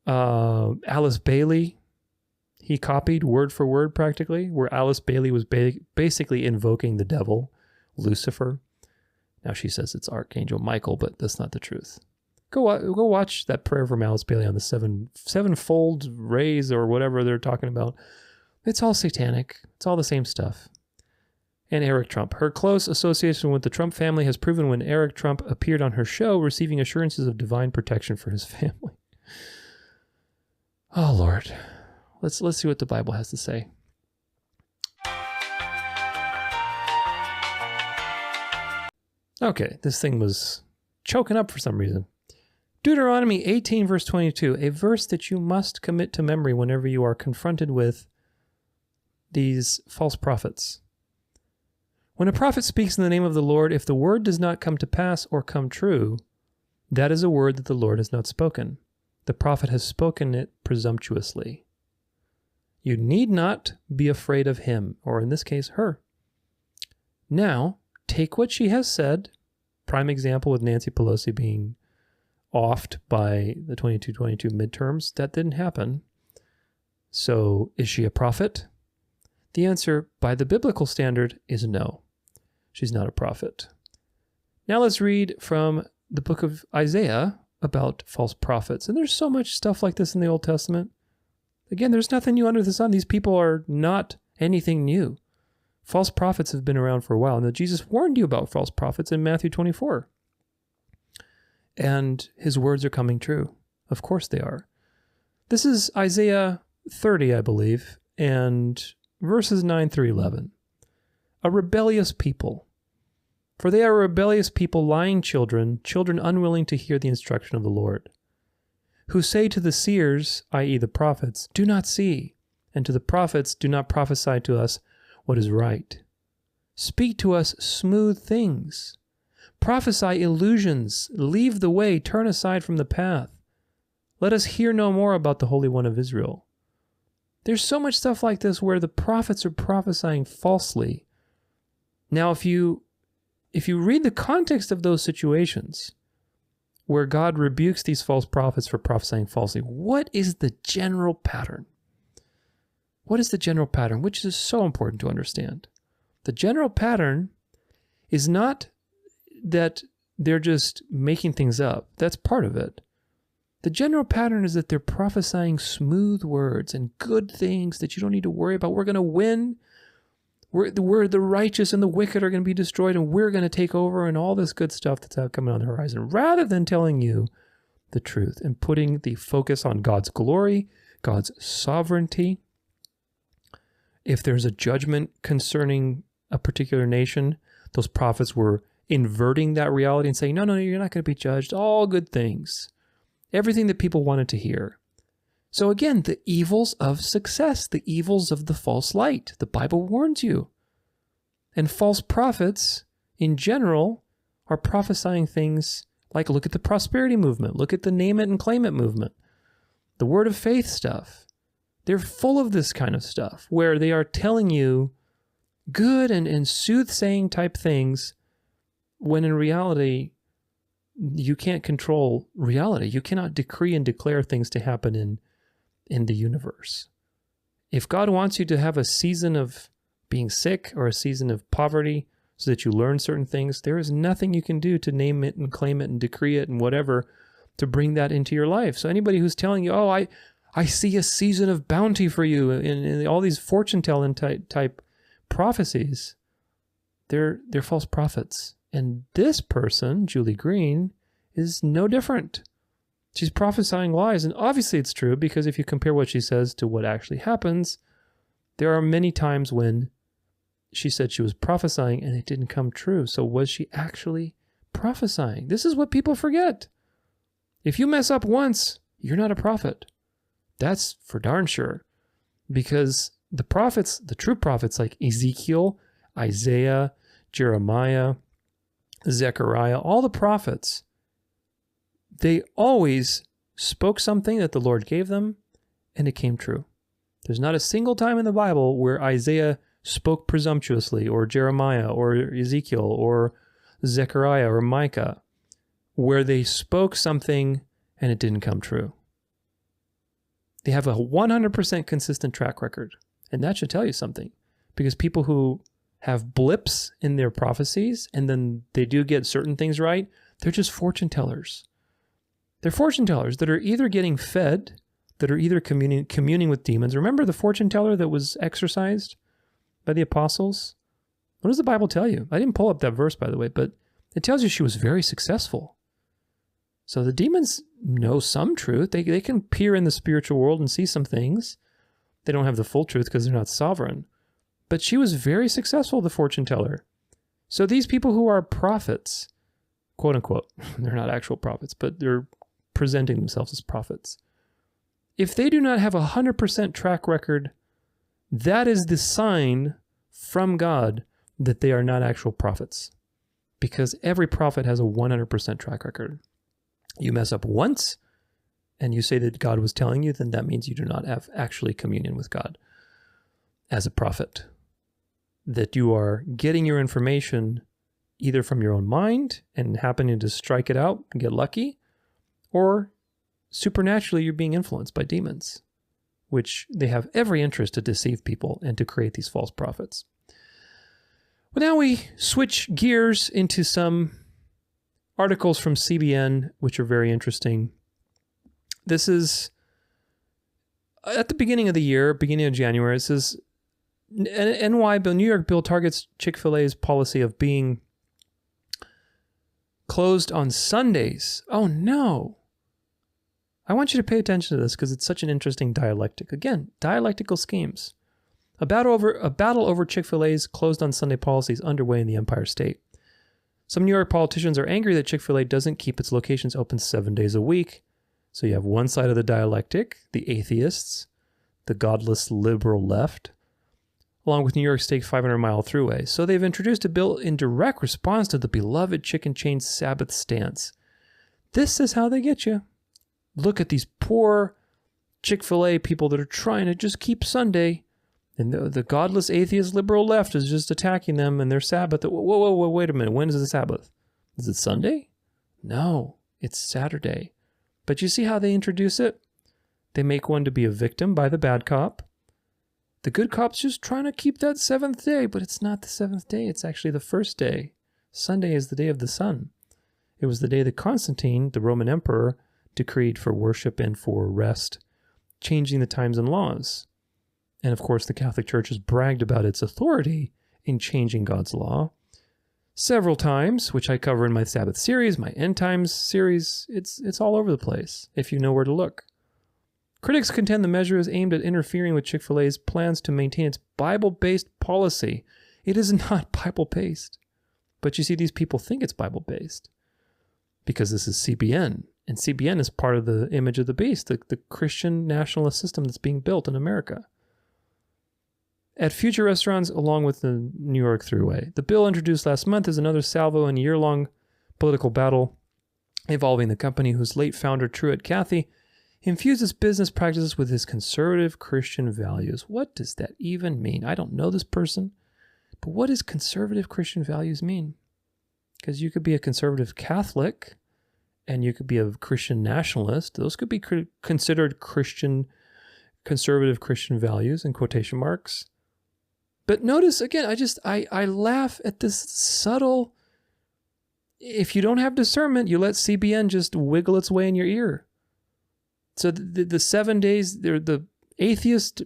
Alice Bailey. He copied word for word practically, where Alice Bailey was basically invoking the devil, Lucifer. Now she says it's Archangel Michael, but that's not the truth. Go watch that prayer from Alice Bailey on the sevenfold rays or whatever they're talking about. It's all satanic. It's all the same stuff. And Eric Trump. Her close association with the Trump family has proven when Eric Trump appeared on her show, receiving assurances of divine protection for his family. Oh, Lord. Let's see what the Bible has to say. Okay, this thing was choking up for some reason. Deuteronomy 18, verse 22, a verse that you must commit to memory whenever you are confronted with these false prophets. When a prophet speaks in the name of the Lord, if the word does not come to pass or come true, that is a word that the Lord has not spoken. The prophet has spoken it presumptuously. You need not be afraid of him, or in this case, her. Now, take what she has said, prime example with Nancy Pelosi being offed by the 22 midterms. That didn't happen. So, is she a prophet? The answer, by the biblical standard, is no. She's not a prophet. Now let's read from the book of Isaiah about false prophets. And there's so much stuff like this in the Old Testament. Again, there's nothing new under the sun. These people are not anything new. False prophets have been around for a while. And Jesus warned you about false prophets in Matthew 24. And his words are coming true. Of course they are. This is Isaiah 30, I believe, and verses 9 through 11. A rebellious people. For they are a rebellious people, lying children, children unwilling to hear the instruction of the Lord, who say to the seers, i.e. the prophets, do not see, and to the prophets, do not prophesy to us what is right. Speak to us smooth things. Prophesy illusions. Leave the way. Turn aside from the path. Let us hear no more about the Holy One of Israel. There's so much stuff like this where the prophets are prophesying falsely. Now, if you read the context of those situations where God rebukes these false prophets for prophesying falsely, what is the general pattern? What is the general pattern? Which is so important to understand. The general pattern is not that they're just making things up. That's part of it. The general pattern is that they're prophesying smooth words and good things that you don't need to worry about. We're going to win. We're the righteous and the wicked are going to be destroyed, and we're going to take over, and all this good stuff that's coming on the horizon, rather than telling you the truth and putting the focus on God's glory, God's sovereignty. If there's a judgment concerning a particular nation, those prophets were inverting that reality and saying, no, you're not going to be judged. All good things. Everything that people wanted to hear. So again, the evils of success, the evils of the false light. The Bible warns you. And false prophets, in general, are prophesying things like, look at the prosperity movement. Look at the name it and claim it movement. The word of faith stuff. They're full of this kind of stuff where they are telling you good and soothsaying type things when in reality, you can't control reality. You cannot decree and declare things to happen in the universe. If God wants you to have a season of being sick or a season of poverty so that you learn certain things, there is nothing you can do to name it and claim it and decree it and whatever to bring that into your life. So anybody who's telling you, oh, I see a season of bounty for you in all these fortune-telling type prophecies, they're false prophets. And this person, Julie Green, is no different. She's prophesying lies, and obviously it's true, because if you compare what she says to what actually happens, there are many times when she said she was prophesying and it didn't come true. So was she actually prophesying? This is what people forget. If you mess up once, you're not a prophet. That's for darn sure. Because the prophets, the true prophets like Ezekiel, Isaiah, Jeremiah, Zechariah, all the prophets, they always spoke something that the Lord gave them, and it came true. There's not a single time in the Bible where Isaiah spoke presumptuously, or Jeremiah, or Ezekiel, or Zechariah, or Micah, where they spoke something and it didn't come true. They have a 100% consistent track record. And that should tell you something, because people who have blips in their prophecies and then they do get certain things right, they're just fortune tellers. They're fortune tellers that are either getting fed, that are either communing with demons. Remember the fortune teller that was exorcised by the apostles? What does the Bible tell you? I didn't pull up that verse, by the way, but it tells you she was very successful. So the demons know some truth. They can peer in the spiritual world and see some things. They don't have the full truth because they're not sovereign. But she was very successful, the fortune teller. So these people who are prophets, quote unquote, they're not actual prophets, but they're presenting themselves as prophets. If they do not have 100% track record, that is the sign from God that they are not actual prophets. Because every prophet has a 100% track record. You mess up once, and you say that God was telling you, then that means you do not have actually communion with God as a prophet. That you are getting your information either from your own mind and happening to strike it out and get lucky, or supernaturally you're being influenced by demons, which they have every interest to deceive people and to create these false prophets. Well, now we switch gears into some articles from CBN, which are very interesting. This is at the beginning of the year, beginning of January. It says, NY bill, New York bill targets Chick-fil-A's policy of being closed on Sundays. Oh no. I want you to pay attention to this because it's such an interesting dialectic. Again, dialectical schemes. A battle over Chick-fil-A's closed on Sunday policy is underway in the Empire State. Some New York politicians are angry that Chick-fil-A doesn't keep its locations open 7 days a week. So you have one side of the dialectic, the atheists, the godless liberal left, along with New York State's 500-mile thruway. So they've introduced a bill in direct response to the beloved chicken chain's Sabbath stance. This is how they get you. Look at these poor Chick-fil-A people that are trying to just keep Sunday, and the godless atheist liberal left is just attacking them and their Sabbath. Whoa, wait a minute. When is the Sabbath? Is it Sunday? No, it's Saturday. But you see how they introduce it? They make one to be a victim by the bad cop. The good cop's just trying to keep that seventh day, but it's not the seventh day. It's actually the first day. Sunday is the day of the sun. It was the day that Constantine, the Roman emperor, decreed for worship and for rest, changing the times and laws. And of course, the Catholic Church has bragged about its authority in changing God's law several times, which I cover in my Sabbath series, my End Times series. It's all over the place, if you know where to look. Critics contend the measure is aimed at interfering with Chick-fil-A's plans to maintain its Bible-based policy. It is not Bible-based. But you see, these people think it's Bible-based because this is CBN. And CBN is part of the image of the beast, the Christian nationalist system that's being built in America. At future restaurants, along with the New York Thruway. The bill introduced last month is another salvo in a year-long political battle involving the company whose late founder, Truett Cathy, infused its business practices with his conservative Christian values. What does that even mean? I don't know this person, but what does conservative Christian values mean? Because you could be a conservative Catholic, and you could be a Christian nationalist. Those could be considered conservative Christian values in quotation marks. But notice, again, I laugh at this subtle, if you don't have discernment, you let CBN just wiggle its way in your ear. So the 7 days, the atheist,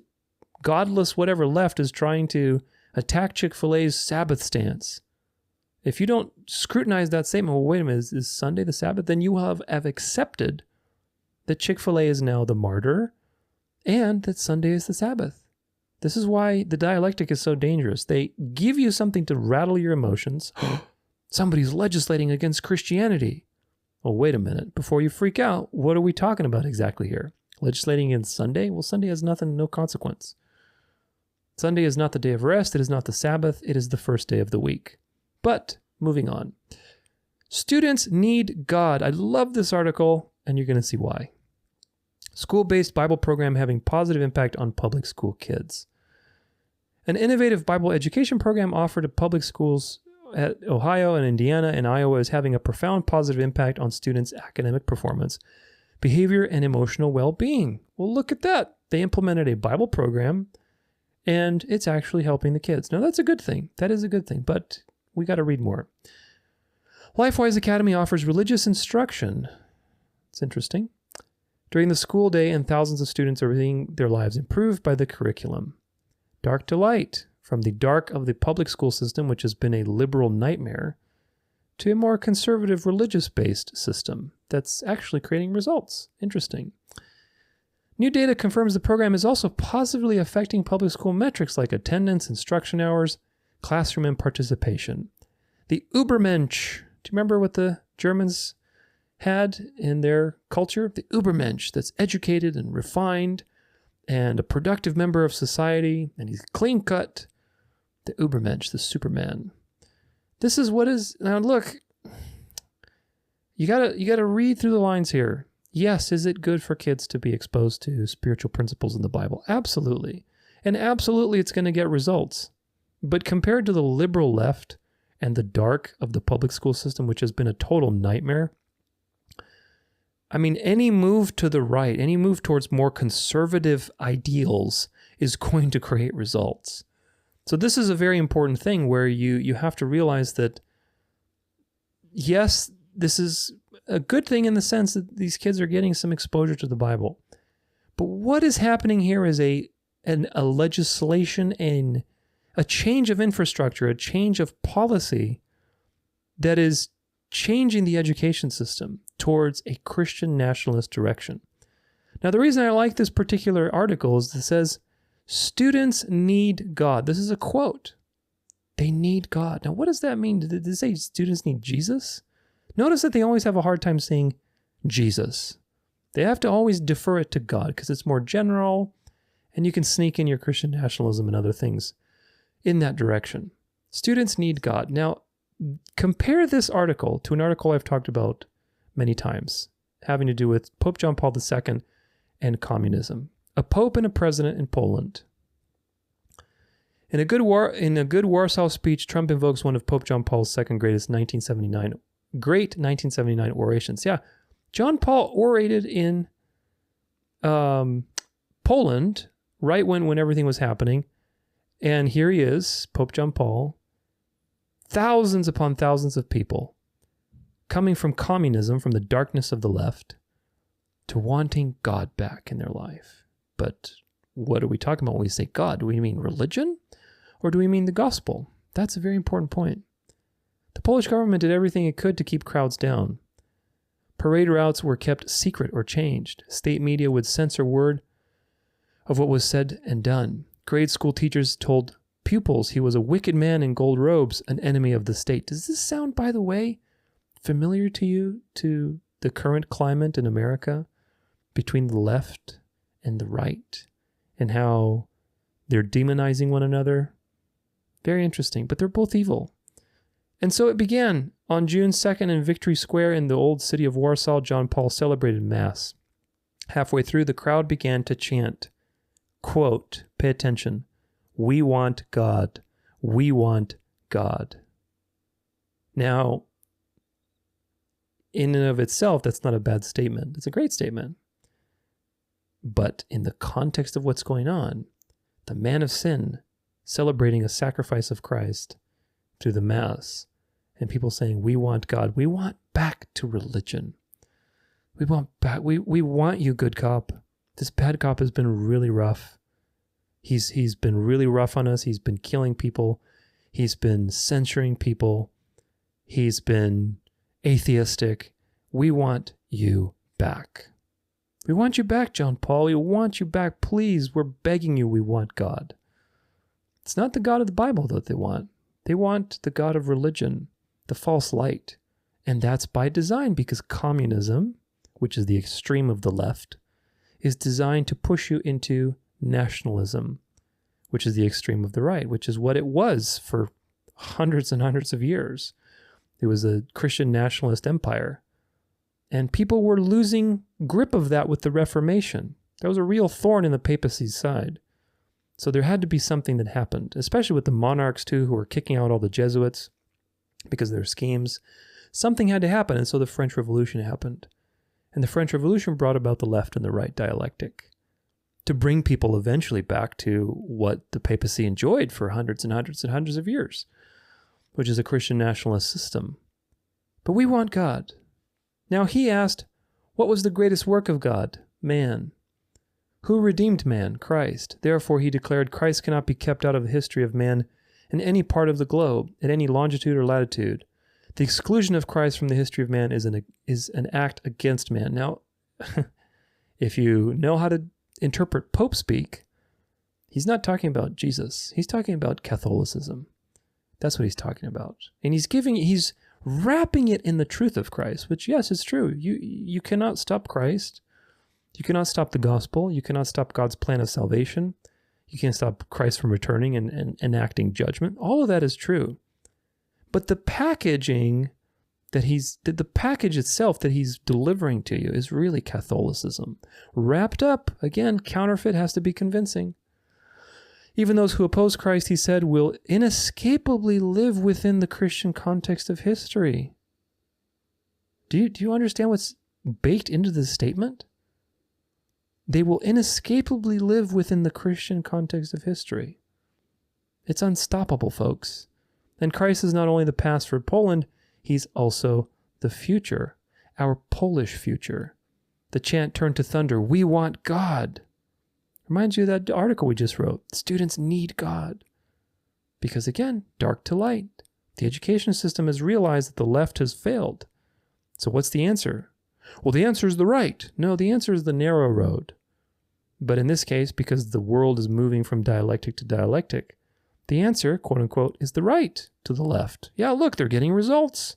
godless, whatever left is trying to attack Chick-fil-A's Sabbath stance. If you don't scrutinize that statement, well, wait a minute, is Sunday the Sabbath? Then you have accepted that Chick-fil-A is now the martyr and that Sunday is the Sabbath. This is why the dialectic is so dangerous. They give you something to rattle your emotions. Somebody's legislating against Christianity. Well, wait a minute. Before you freak out, what are we talking about exactly here? Legislating against Sunday? Well, Sunday has no consequence. Sunday is not the day of rest. It is not the Sabbath. It is the first day of the week. But, moving on. Students need God. I love this article, and you're going to see why. School-based Bible program having positive impact on public school kids. An innovative Bible education program offered to public schools at Ohio and Indiana and Iowa is having a profound positive impact on students' academic performance, behavior, and emotional well-being. Well, look at that. They implemented a Bible program, and it's actually helping the kids. Now, that's a good thing. That is a good thing, but we got to read more. LifeWise Academy offers religious instruction. It's interesting. During the school day, and thousands of students are seeing their lives improved by the curriculum. Dark to light, from the dark of the public school system, which has been a liberal nightmare, to a more conservative religious-based system that's actually creating results. Interesting. New data confirms the program is also positively affecting public school metrics like attendance, instruction hours, classroom and participation. The Übermensch. Do you remember what the Germans had in their culture? The Übermensch, that's educated and refined and a productive member of society, and he's clean-cut. The Übermensch, the Superman. This is what is... Now, look, you gotta read through the lines here. Yes, is it good for kids to be exposed to spiritual principles in the Bible? Absolutely. And absolutely it's going to get results. But compared to the liberal left and the dark of the public school system, which has been a total nightmare, I mean, any move to the right, any move towards more conservative ideals is going to create results. So this is a very important thing where you have to realize that, yes, this is a good thing in the sense that these kids are getting some exposure to the Bible. But what is happening here is a legislation and a change of infrastructure, a change of policy that is changing the education system towards a Christian nationalist direction. Now, the reason I like this particular article is that it says, students need God. This is a quote. They need God. Now, what does that mean? Did it say students need Jesus? Notice that they always have a hard time saying Jesus. They have to always defer it to God because it's more general, and you can sneak in your Christian nationalism and other things in that direction. Students need God. Now, compare this article to an article I've talked about many times, having to do with Pope John Paul II and communism. A pope and a president in Poland. In a good Warsaw speech, Trump invokes one of Pope John Paul's great 1979 orations. Yeah, John Paul orated in Poland right when everything was happening. And here he is, Pope John Paul, thousands upon thousands of people coming from communism, from the darkness of the left, to wanting God back in their life. But what are we talking about when we say God? Do we mean religion or do we mean the gospel? That's a very important point. The Polish government did everything it could to keep crowds down. Parade routes were kept secret or changed. State media would censor word of what was said and done. Grade school teachers told pupils he was a wicked man in gold robes, an enemy of the state. Does this sound, by the way, familiar to you, to the current climate in America between the left and the right, and how they're demonizing one another? Very interesting, but they're both evil. And so it began. On June 2nd in Victory Square in the old city of Warsaw, John Paul celebrated Mass. Halfway through, the crowd began to chant, quote, pay attention, "We want God. We want God." Now, in and of itself, that's not a bad statement. It's a great statement. But in the context of what's going on, the man of sin celebrating a sacrifice of Christ through the Mass, and people saying, we want God. We want back to religion. We want back. We want you, good cop. This bad cop has been really rough. He's been really rough on us. He's been killing people. He's been censoring people. He's been atheistic. We want you back. We want you back, John Paul. We want you back. Please, we're begging you. We want God. It's not the God of the Bible that they want. They want the God of religion, the false light. And that's by design, because communism, which is the extreme of the left, is designed to push you into nationalism, which is the extreme of the right, which is what it was for hundreds and hundreds of years. It was a Christian nationalist empire. And people were losing grip of that with the Reformation. That was a real thorn in the papacy's side. So there had to be something that happened, especially with the monarchs too, who were kicking out all the Jesuits because of their schemes. Something had to happen, and so the French Revolution happened. And the French Revolution brought about the left and the right dialectic to bring people eventually back to what the papacy enjoyed for hundreds and hundreds and hundreds of years, which is a Christian nationalist system. But we want God. Now he asked, what was the greatest work of God? Man. Who redeemed man? Christ. Therefore he declared Christ cannot be kept out of the history of man in any part of the globe, at any longitude or latitude. The exclusion of Christ from the history of man is an act against man. Now, if you know how to interpret Pope speak, he's not talking about Jesus. He's talking about Catholicism. That's what he's talking about. And he's wrapping it in the truth of Christ, which, yes, is true. You cannot stop Christ. You cannot stop the gospel. You cannot stop God's plan of salvation. You can't stop Christ from returning and enacting judgment. All of that is true. But the packaging the package itself that he's delivering to you is really Catholicism. Wrapped up, again, counterfeit has to be convincing. Even those who oppose Christ, he said, will inescapably live within the Christian context of history. Do you understand what's baked into this statement? They will inescapably live within the Christian context of history. It's unstoppable, folks. And Christ is not only the past for Poland, he's also the future, our Polish future. The chant turned to thunder, we want God. Reminds you of that article we just wrote. Students need God. Because again, dark to light. The education system has realized that the left has failed. So what's the answer? Well, the answer is the right. No, the answer is the narrow road. But in this case, because the world is moving from dialectic to dialectic, the answer, quote unquote, is the right to the left. Yeah, look, they're getting results.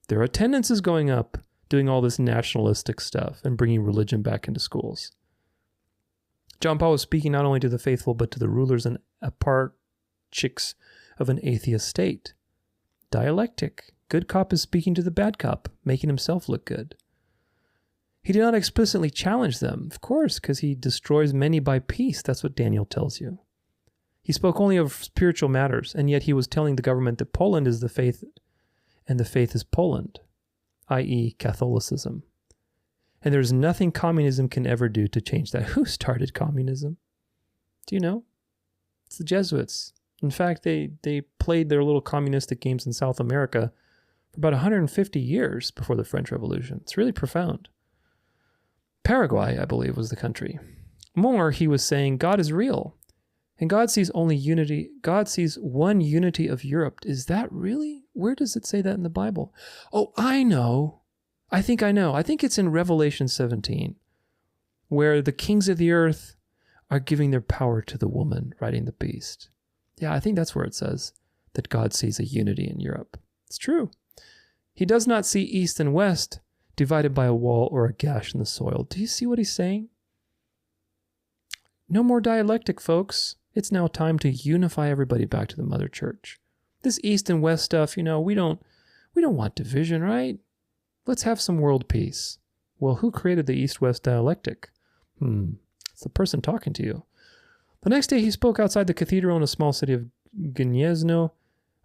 Their attendance is going up, doing all this nationalistic stuff and bringing religion back into schools. John Paul was speaking not only to the faithful, but to the rulers and eparchics of an atheist state. Dialectic. Good cop is speaking to the bad cop, making himself look good. He did not explicitly challenge them, of course, because he destroys many by peace. That's what Daniel tells you. He spoke only of spiritual matters, and yet he was telling the government that Poland is the faith, and the faith is Poland, i.e. Catholicism. And there's nothing communism can ever do to change that. Who started communism? Do you know? It's the Jesuits. In fact, they played their little communistic games in South America for about 150 years before the French Revolution. It's really profound. Paraguay, I believe, was the country. More, he was saying, God is real. And God sees only unity. God sees one unity of Europe. Is that really? Where does it say that in the Bible? Oh, I know. I think I know. I think it's in Revelation 17, where the kings of the earth are giving their power to the woman riding the beast. Yeah, I think that's where it says that God sees a unity in Europe. It's true. He does not see east and west divided by a wall or a gash in the soil. Do you see what he's saying? No more dialectic, folks. It's now time to unify everybody back to the mother church. This east and west stuff, we don't want division, right? Let's have some world peace. Well, who created the east-west dialectic? It's the person talking to you. The next day he spoke outside the cathedral in a small city of Gniezno.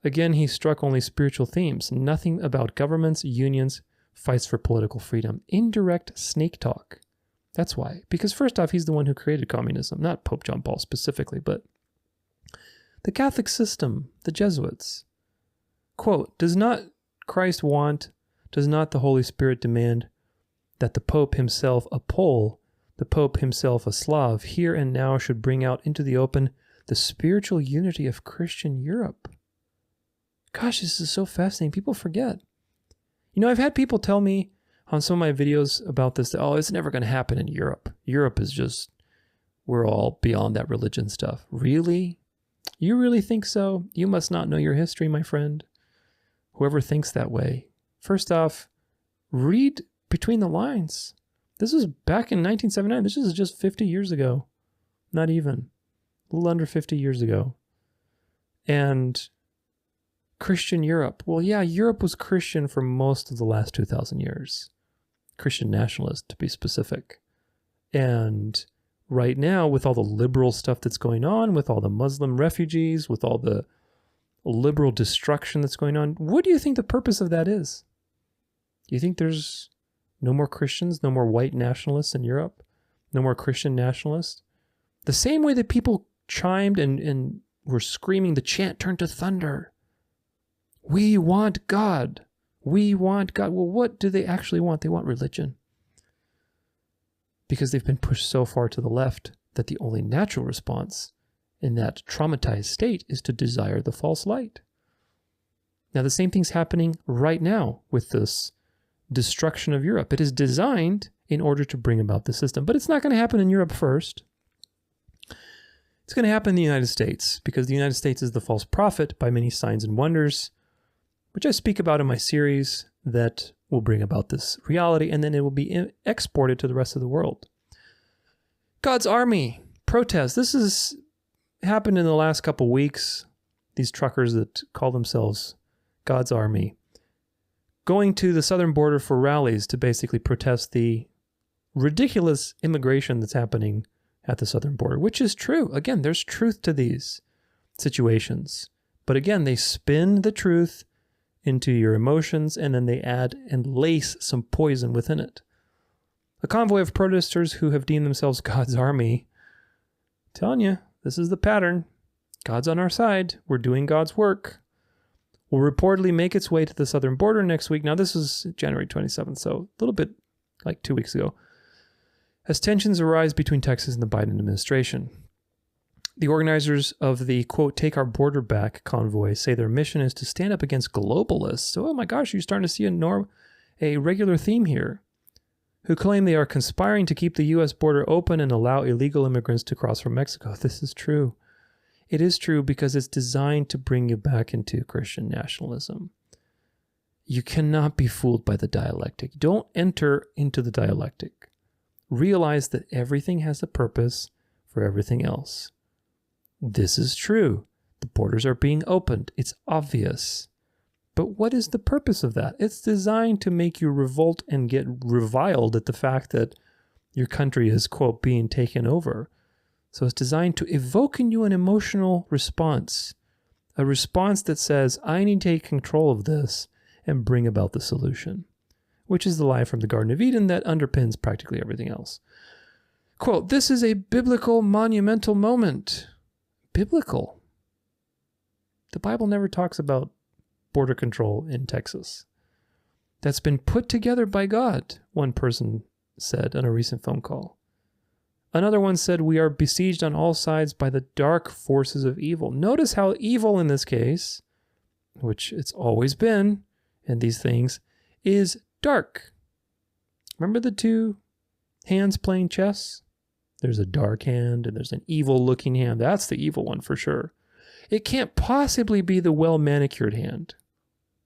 Again, he struck only spiritual themes. Nothing about governments, unions, fights for political freedom. Indirect snake talk. That's why. Because first off, he's the one who created communism. Not Pope John Paul specifically, but the Catholic system, the Jesuits. Quote, does not the Holy Spirit demand that the Pope himself, a Pole, the Pope himself, a Slav, here and now should bring out into the open the spiritual unity of Christian Europe? Gosh, this is so fascinating. People forget. I've had people tell me on some of my videos about this, that, it's never going to happen in Europe. Europe is just, we're all beyond that religion stuff. Really? You really think so? You must not know your history, my friend. Whoever thinks that way. First off, read between the lines. This was back in 1979. This is just 50 years ago. Not even. A little under 50 years ago. And Christian Europe. Well, yeah, Europe was Christian for most of the last 2,000 years. Christian nationalist to be specific. And right now, with all the liberal stuff that's going on, with all the Muslim refugees, with all the liberal destruction that's going on, what do you think the purpose of that is? Do you think there's no more Christians, no more white nationalists in Europe, no more Christian nationalists? The same way that people chimed and were screaming, the chant turned to thunder. We want God. We want God. Well, what do they actually want? They want religion. Because they've been pushed so far to the left that the only natural response in that traumatized state is to desire the false light. Now, the same thing's happening right now with this destruction of Europe. It is designed in order to bring about the system, but it's not going to happen in Europe first. It's going to happen in the United States, because the United States is the false prophet by many signs and wonders, which I speak about in my series, that will bring about this reality, and then it will be exported to the rest of the world. God's army, protest. This has happened in the last couple weeks. These truckers that call themselves God's army, going to the southern border for rallies to basically protest the ridiculous immigration that's happening at the southern border, which is true. Again, there's truth to these situations. But again, they spin the truth into your emotions, and then they add and lace some poison within it. A convoy of protesters who have deemed themselves God's army, telling you, this is the pattern. God's on our side. We're doing God's work. Will reportedly make its way to the southern border next week. Now, this is January 27th, so a little bit like 2 weeks ago, as tensions arise between Texas and the Biden administration. The organizers of the, quote, Take Our Border Back convoy say their mission is to stand up against globalists. So, oh my gosh, you're starting to see a regular theme here, who claim they are conspiring to keep the U.S. border open and allow illegal immigrants to cross from Mexico. This is true. It is true because it's designed to bring you back into Christian nationalism. You cannot be fooled by the dialectic. Don't enter into the dialectic. Realize that everything has a purpose for everything else. This is true. The borders are being opened. It's obvious. But what is the purpose of that? It's designed to make you revolt and get reviled at the fact that your country is, quote, being taken over. So it's designed to evoke in you an emotional response, a response that says, I need to take control of this and bring about the solution, which is the lie from the Garden of Eden that underpins practically everything else. Quote, this is a biblical monumental moment. Biblical. The Bible never talks about border control in Texas. That's been put together by God, one person said on a recent phone call. Another one said, we are besieged on all sides by the dark forces of evil. Notice how evil in this case, which it's always been in these things, is dark. Remember the two hands playing chess? There's a dark hand and there's an evil looking hand. That's the evil one for sure. It can't possibly be the well manicured hand.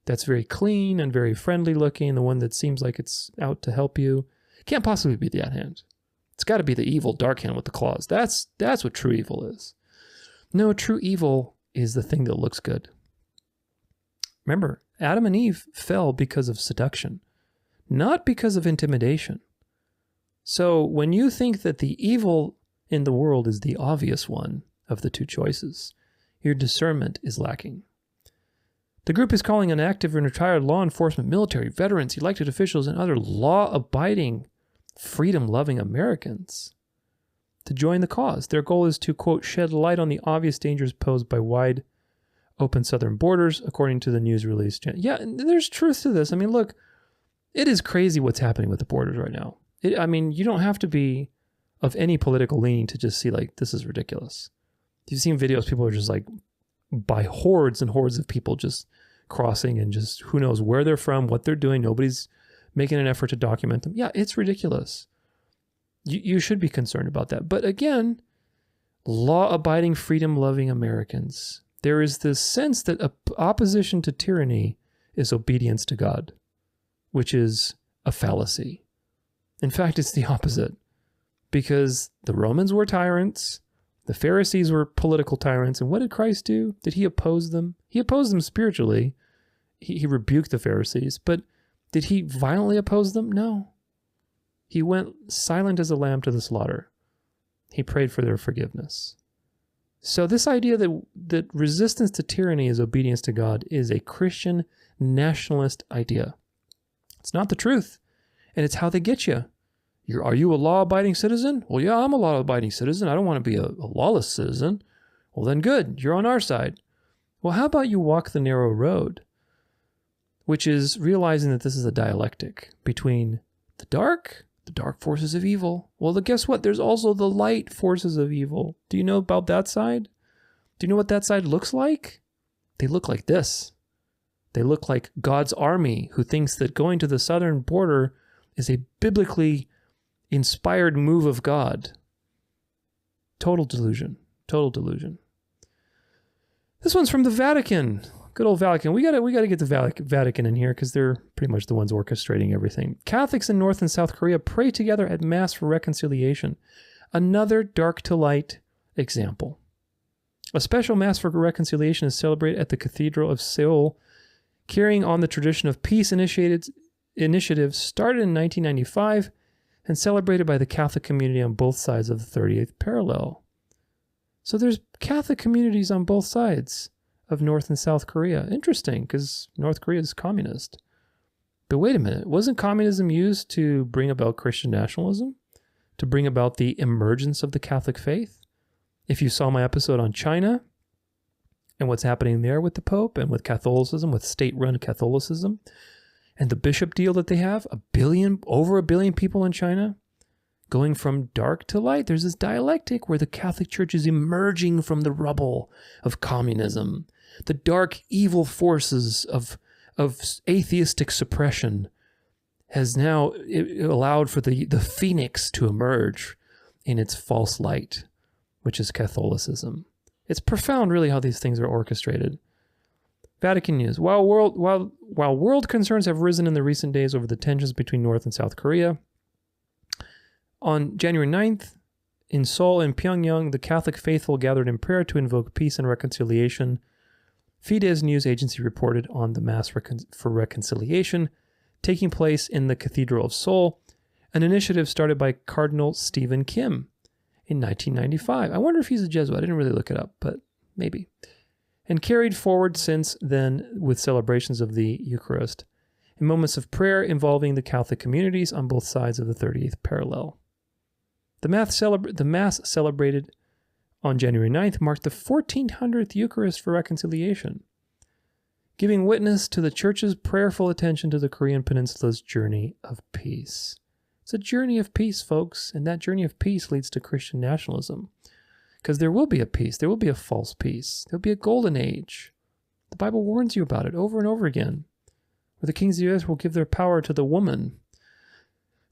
That's very clean and very friendly looking, the one that seems like it's out to help you. It can't possibly be that hand. It's got to be the evil dark hand with the claws. That's what true evil is. No, true evil is the thing that looks good. Remember, Adam and Eve fell because of seduction, not because of intimidation. So when you think that the evil in the world is the obvious one of the two choices, your discernment is lacking. The group is calling on active and retired law enforcement, military, veterans, elected officials, and other law-abiding, freedom-loving Americans to join the cause. Their goal is to, quote, shed light on the obvious dangers posed by wide open southern borders, according to the news release. Yeah, there's truth to this. I mean, look, it is crazy what's happening with the borders right now. You don't have to be of any political leaning to just see, like, this is ridiculous. You've seen videos, people are just like, by hordes and hordes of people just crossing and just who knows where they're from, what they're doing. Nobody's making an effort to document them. Yeah, it's ridiculous. You should be concerned about that. But again, law-abiding, freedom-loving Americans, there is this sense that opposition to tyranny is obedience to God, which is a fallacy. In fact, it's the opposite, because the Romans were tyrants, the Pharisees were political tyrants, and what did Christ do? Did he oppose them? He opposed them spiritually. He rebuked the Pharisees, but did he violently oppose them? No. He went silent as a lamb to the slaughter. He prayed for their forgiveness. So this idea that resistance to tyranny is obedience to God is a Christian nationalist idea. It's not the truth, and it's how they get you. Are you a law-abiding citizen? Well, yeah, I'm a law-abiding citizen. I don't want to be a lawless citizen. Well, then good. You're on our side. Well, how about you walk the narrow road, which is realizing that this is a dialectic between the dark forces of evil. Well, guess what? There's also the light forces of evil. Do you know about that side? Do you know what that side looks like? They look like this. They look like God's army, who thinks that going to the southern border is a biblically inspired move of God. Total delusion. Total delusion. This one's from the Vatican. Good old Vatican. We gotta get the Vatican in here because they're pretty much the ones orchestrating everything. Catholics in North and South Korea pray together at Mass for reconciliation. Another dark to light example. A special Mass for reconciliation is celebrated at the Cathedral of Seoul, carrying on the tradition of peace initiatives started in 1995 and celebrated by the Catholic community on both sides of the 38th parallel. So there's Catholic communities on both sides of North and South Korea. Interesting, because North Korea is communist. But wait a minute, wasn't communism used to bring about Christian nationalism? To bring about the emergence of the Catholic faith? If you saw my episode on China and what's happening there with the Pope and with Catholicism, with state-run Catholicism, and the bishop deal that they have, over a billion people in China, going from dark to light. There's this dialectic where the Catholic Church is emerging from the rubble of communism. The dark, evil forces of atheistic suppression has now allowed for the phoenix to emerge in its false light, which is Catholicism. It's profound, really, how these things are orchestrated. Vatican News. While world concerns have risen in the recent days over the tensions between North and South Korea, on January 9th, in Seoul and Pyongyang, the Catholic faithful gathered in prayer to invoke peace and reconciliation. Fides news agency reported on the Mass for Reconciliation taking place in the Cathedral of Seoul, an initiative started by Cardinal Stephen Kim in 1995. I wonder if he's a Jesuit. I didn't really look it up, but maybe. And carried forward since then with celebrations of the Eucharist in moments of prayer involving the Catholic communities on both sides of the 38th parallel. The Mass celebrated on January 9th marked the 1400th Eucharist for Reconciliation, giving witness to the Church's prayerful attention to the Korean Peninsula's journey of peace. It's a journey of peace, folks, and that journey of peace leads to Christian nationalism. Because there will be a peace, there will be a false peace, there will be a golden age. The Bible warns you about it over and over again, where the kings of the earth will give their power to the woman,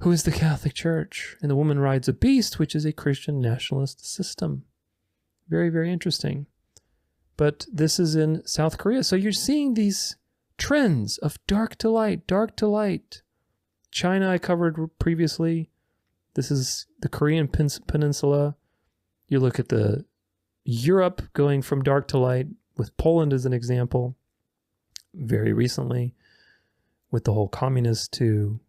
who is the Catholic Church, and the woman rides a beast, which is a Christian nationalist system. Very, very interesting. But this is in South Korea, so you're seeing these trends of dark to light, dark to light. China I covered previously. This is the Korean Peninsula. You look at the Europe going from dark to light, with Poland as an example, very recently, with the whole communist to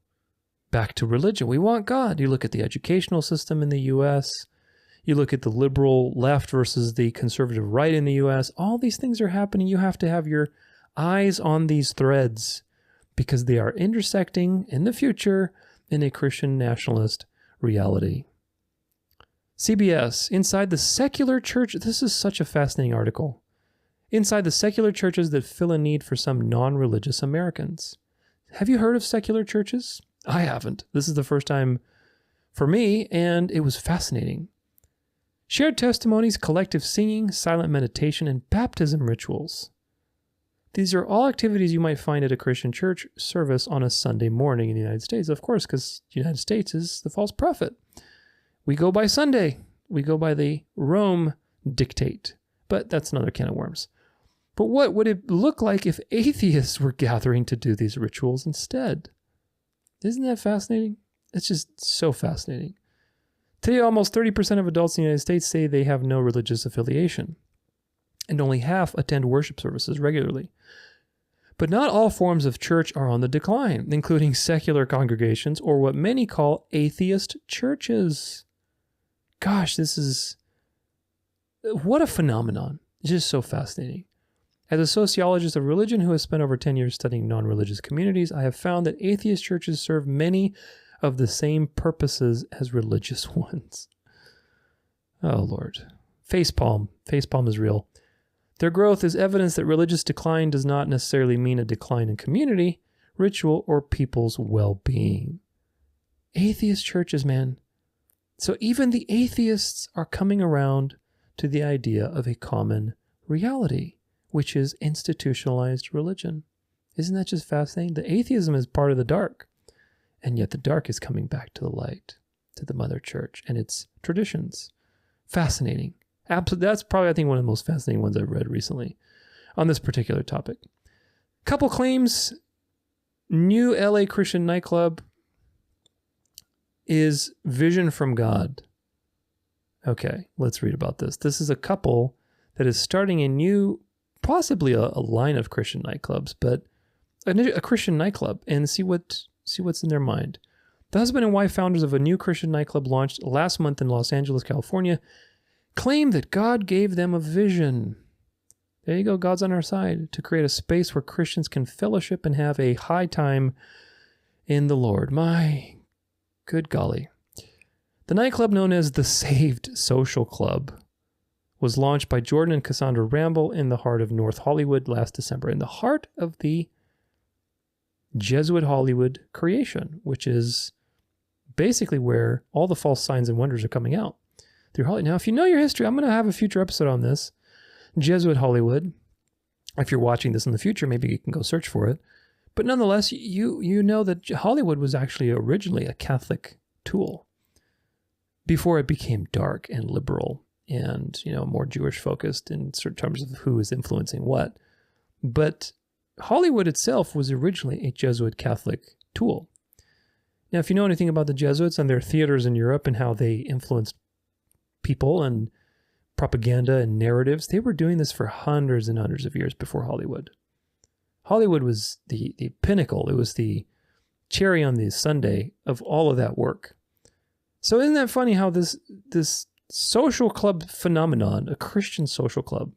back to religion. We want God. You look at the educational system in the U.S., you look at the liberal left versus the conservative right in the U.S., all these things are happening. You have to have your eyes on these threads because they are intersecting in the future in a Christian nationalist reality. CBS, inside the secular church, this is such a fascinating article. Inside the secular churches that fill a need for some non-religious Americans. Have you heard of secular churches? I haven't. This is the first time for me, and it was fascinating. Shared testimonies, collective singing, silent meditation, and baptism rituals. These are all activities you might find at a Christian church service on a Sunday morning in the United States. Of course, because the United States is the false prophet. We go by Sunday. We go by the Rome dictate. But that's another can of worms. But what would it look like if atheists were gathering to do these rituals instead? Isn't that fascinating? It's just so fascinating. Today, almost 30% of adults in the United States say they have no religious affiliation, and only half attend worship services regularly. But not all forms of church are on the decline, including secular congregations or what many call atheist churches. Gosh, what a phenomenon. It's just so fascinating. As a sociologist of religion who has spent over 10 years studying non-religious communities, I have found that atheist churches serve many of the same purposes as religious ones. Oh, Lord. Facepalm. Facepalm is real. Their growth is evidence that religious decline does not necessarily mean a decline in community, ritual, or people's well-being. Atheist churches, man. So even the atheists are coming around to the idea of a common reality, which is institutionalized religion. Isn't that just fascinating? The atheism is part of the dark, and yet the dark is coming back to the light, to the mother church and its traditions. Fascinating. That's probably, I think, one of the most fascinating ones I've read recently on this particular topic. Couple claims. New LA Christian nightclub is vision from God. Okay, let's read about this. This is a couple that is starting a new, possibly a line of Christian nightclubs, but a Christian nightclub, and see what's in their mind. The husband and wife founders of a new Christian nightclub launched last month in Los Angeles, California, claim that God gave them a vision. There you go, God's on our side, to create a space where Christians can fellowship and have a high time in the Lord. My good golly. The nightclub, known as the Saved Social Club, was launched by Jordan and Cassandra Ramble in the heart of North Hollywood last December, in the heart of the Jesuit Hollywood creation, which is basically where all the false signs and wonders are coming out. Now, if you know your history, I'm going to have a future episode on this. Jesuit Hollywood. If you're watching this in the future, maybe you can go search for it. But nonetheless, you know that Hollywood was actually originally a Catholic tool before it became dark and liberal and, more Jewish focused in certain terms of who is influencing what. But Hollywood itself was originally a Jesuit Catholic tool. Now, if you know anything about the Jesuits and their theaters in Europe and how they influenced people and propaganda and narratives, they were doing this for hundreds and hundreds of years before Hollywood. Hollywood was the pinnacle. It was the cherry on the sundae of all of that work. So isn't that funny how this social club phenomenon, a Christian social club,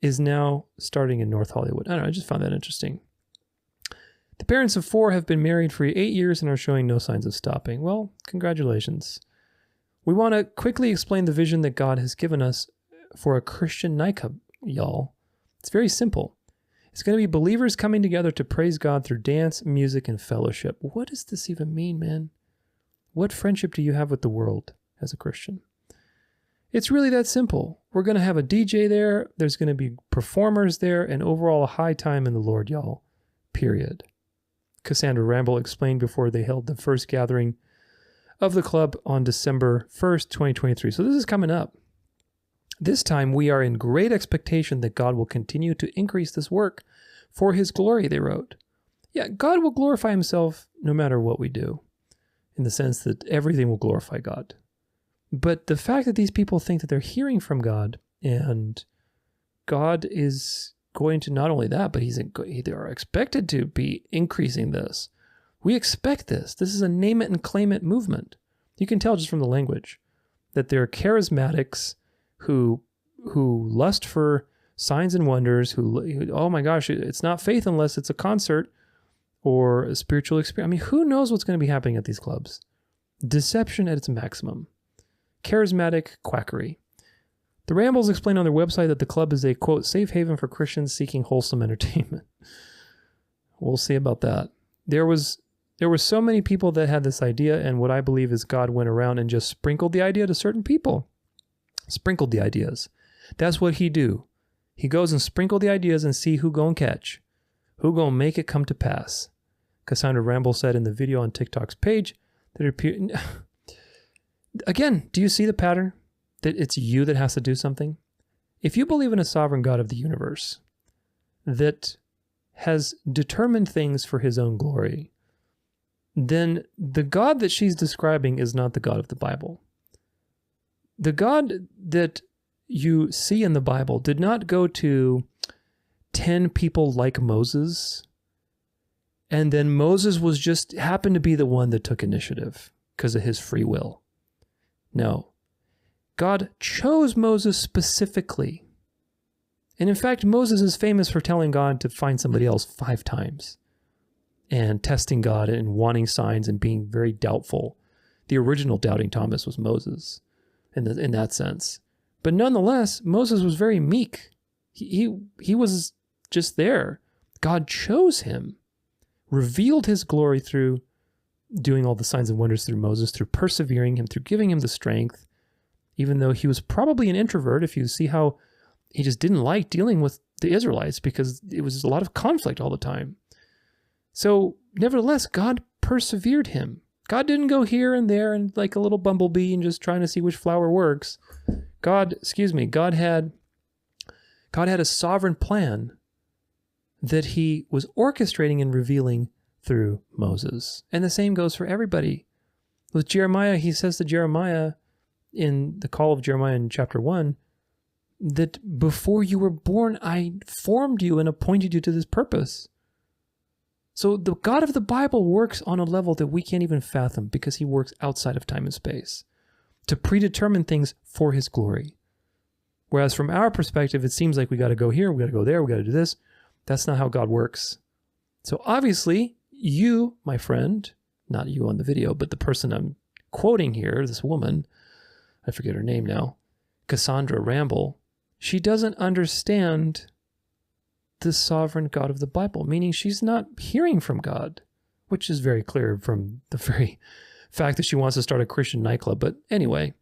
is now starting in North Hollywood? I don't know, I just found that interesting. The parents of 4 have been married for 8 years and are showing no signs of stopping. Well, congratulations. We want to quickly explain the vision that God has given us for a Christian nightclub, y'all. It's very simple. It's going to be believers coming together to praise God through dance, music, and fellowship. What does this even mean, man? What friendship do you have with the world as a Christian? It's really that simple. We're going to have a DJ there. There's going to be performers there, and overall a high time in the Lord, y'all. Period. Cassandra Ramble explained before they held the first gathering of the club on December 1st, 2023. So this is coming up. This time we are in great expectation that God will continue to increase this work for his glory, they wrote. Yeah, God will glorify himself no matter what we do, in the sense that everything will glorify God. But the fact that these people think that they're hearing from God, and God is going to not only that, but they are expected to be increasing this. We expect this. This is a name it and claim it movement. You can tell just from the language that they're charismatics who lust for signs and wonders, who, oh my gosh, it's not faith unless it's a concert or a spiritual experience. I mean, who knows what's going to be happening at these clubs? Deception at its maximum. Charismatic quackery. The Rambles explain on their website that the club is a, quote, safe haven for Christians seeking wholesome entertainment. We'll see about that. There were so many people that had this idea, and what I believe is God went around and just sprinkled the idea to certain people. Sprinkled the ideas. That's what he do. He goes and sprinkle the ideas and see who gon' catch. Who gon' make it come to pass. Cassandra Ramble said in the video on TikTok's page that it appeared... Again, do you see the pattern? That it's you that has to do something? If you believe in a sovereign God of the universe that has determined things for his own glory, then the God that she's describing is not the God of the Bible. The God that you see in the Bible did not go to 10 people like Moses, and then Moses was just happened to be the one that took initiative because of his free will. No. God chose Moses specifically. And in fact, Moses is famous for telling God to find somebody else 5 times and testing God and wanting signs and being very doubtful. The original doubting Thomas was Moses in that sense. But nonetheless, Moses was very meek. He was just there. God chose him, revealed his glory through doing all the signs and wonders through Moses, through persevering him, through giving him the strength, even though he was probably an introvert. If you see how he just didn't like dealing with the Israelites because it was a lot of conflict all the time. So nevertheless, God persevered him. God didn't go here and there and like a little bumblebee and just trying to see which flower works. God had a sovereign plan that he was orchestrating and revealing through Moses. And the same goes for everybody. With Jeremiah, he says to Jeremiah in the call of Jeremiah in chapter 1, that before you were born, I formed you and appointed you to this purpose. So the God of the Bible works on a level that we can't even fathom because he works outside of time and space to predetermine things for his glory. Whereas from our perspective, it seems like we got to go here, we got to go there, we got to do this. That's not how God works. So obviously, you, my friend, not you on the video, but the person I'm quoting here, this woman, I forget her name now, Cassandra Ramble, she doesn't understand the sovereign God of the Bible, meaning she's not hearing from God, which is very clear from the very fact that she wants to start a Christian nightclub. But anyway,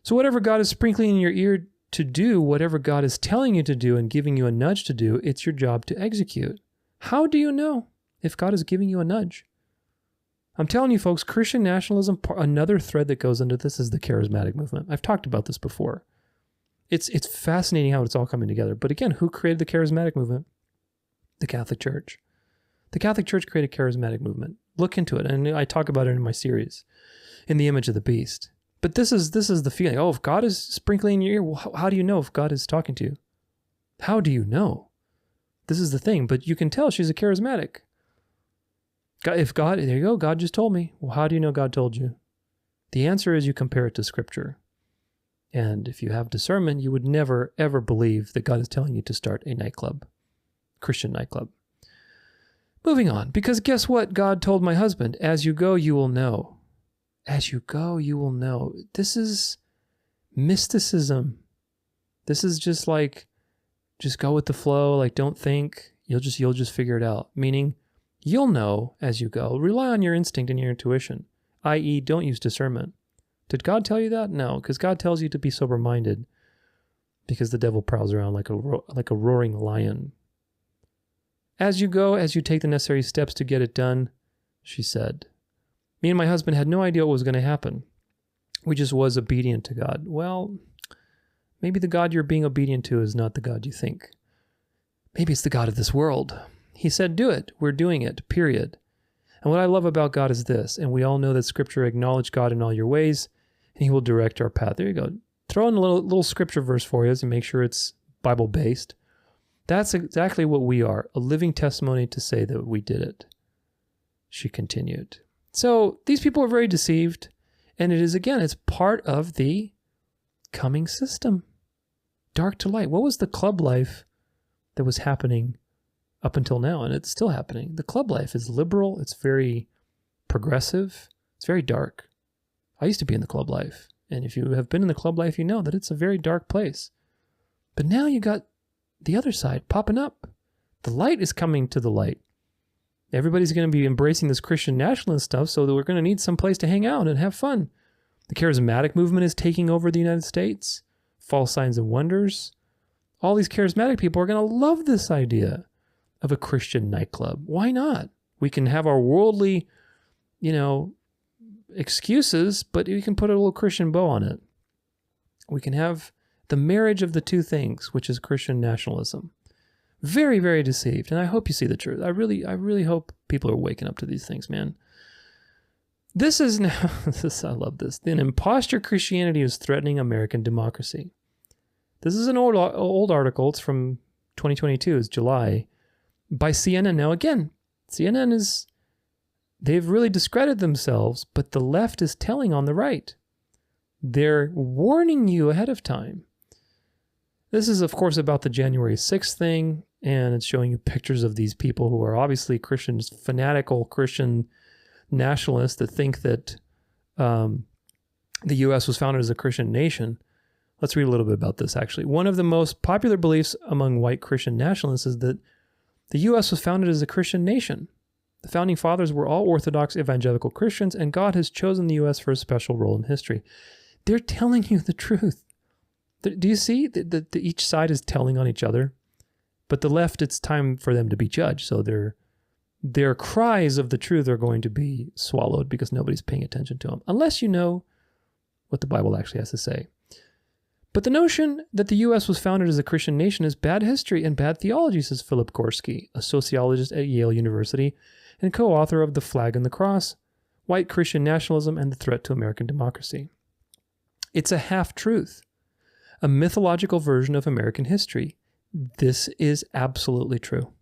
so whatever God is sprinkling in your ear to do, whatever God is telling you to do and giving you a nudge to do, it's your job to execute. How do you know if God is giving you a nudge? I'm telling you folks, Christian nationalism, another thread that goes into this is the charismatic movement. I've talked about this before. It's fascinating how it's all coming together. But again, who created the charismatic movement? The Catholic Church. The Catholic Church created a charismatic movement. Look into it, and I talk about it in my series, In the Image of the Beast. But this is the feeling. Oh, if God is sprinkling in your ear, well, how do you know if God is talking to you? How do you know? This is the thing. But you can tell she's a charismatic. If God, there you go, God just told me. Well, how do you know God told you? The answer is you compare it to Scripture. And if you have discernment, you would never, ever believe that God is telling you to start a nightclub, Christian nightclub. Moving on, because guess what God told my husband? As you go, you will know. As you go, you will know. This is mysticism. This is just like, just go with the flow. Like, don't think. You'll just figure it out. Meaning, you'll know as you go. Rely on your instinct and your intuition, i.e., don't use discernment. Did God tell you that? No, because God tells you to be sober-minded because the devil prowls around like a roaring lion. As you go, as you take the necessary steps to get it done, she said. Me and my husband had no idea what was going to happen. We just was obedient to God. Well, maybe the God you're being obedient to is not the God you think. Maybe it's the God of this world. He said, do it. We're doing it, period. And what I love about God is this, and we all know that Scripture, acknowledge God in all your ways, and he will direct our path. There you go. Throw in a little Scripture verse for you to make sure it's Bible-based. That's exactly what we are, a living testimony to say that we did it. She continued. So these people are very deceived, and it is, again, it's part of the coming system. Dark to light. What was the club life that was happening up until now? And it's still happening. The club life is liberal. It's very progressive. It's very dark. I used to be in the club life. And if you have been in the club life, you know that it's a very dark place. But now you got the other side popping up. The light is coming to the light. Everybody's going to be embracing this Christian nationalist stuff, so that we're going to need some place to hang out and have fun. The charismatic movement is taking over the United States. False signs and wonders. All these charismatic people are going to love this idea of a Christian nightclub. Why not? We can have our worldly, excuses, but we can put a little Christian bow on it. We can have the marriage of the two things, which is Christian nationalism. Very, very deceived. And I hope you see the truth. I really hope people are waking up to these things, man. This is now, I love this. An imposture Christianity is threatening American democracy. This is an old article. It's from 2022 is July, by CNN. Now again, CNN they've really discredited themselves, but the left is telling on the right. They're warning you ahead of time. This is, of course, about the January 6th thing, and it's showing you pictures of these people who are obviously Christians, fanatical Christian nationalists that think that the U.S. was founded as a Christian nation. Let's read a little bit about this, actually. One of the most popular beliefs among white Christian nationalists is that the U.S. was founded as a Christian nation. The founding fathers were all Orthodox evangelical Christians, and God has chosen the U.S. for a special role in history. They're telling you the truth. Do you see that each side is telling on each other? But the left, it's time for them to be judged. So their cries of the truth are going to be swallowed because nobody's paying attention to them, unless you know what the Bible actually has to say. But the notion that the U.S. was founded as a Christian nation is bad history and bad theology, says Philip Gorski, a sociologist at Yale University and co-author of The Flag and the Cross, White Christian Nationalism and the Threat to American Democracy. It's a half-truth, a mythological version of American history. This is absolutely true.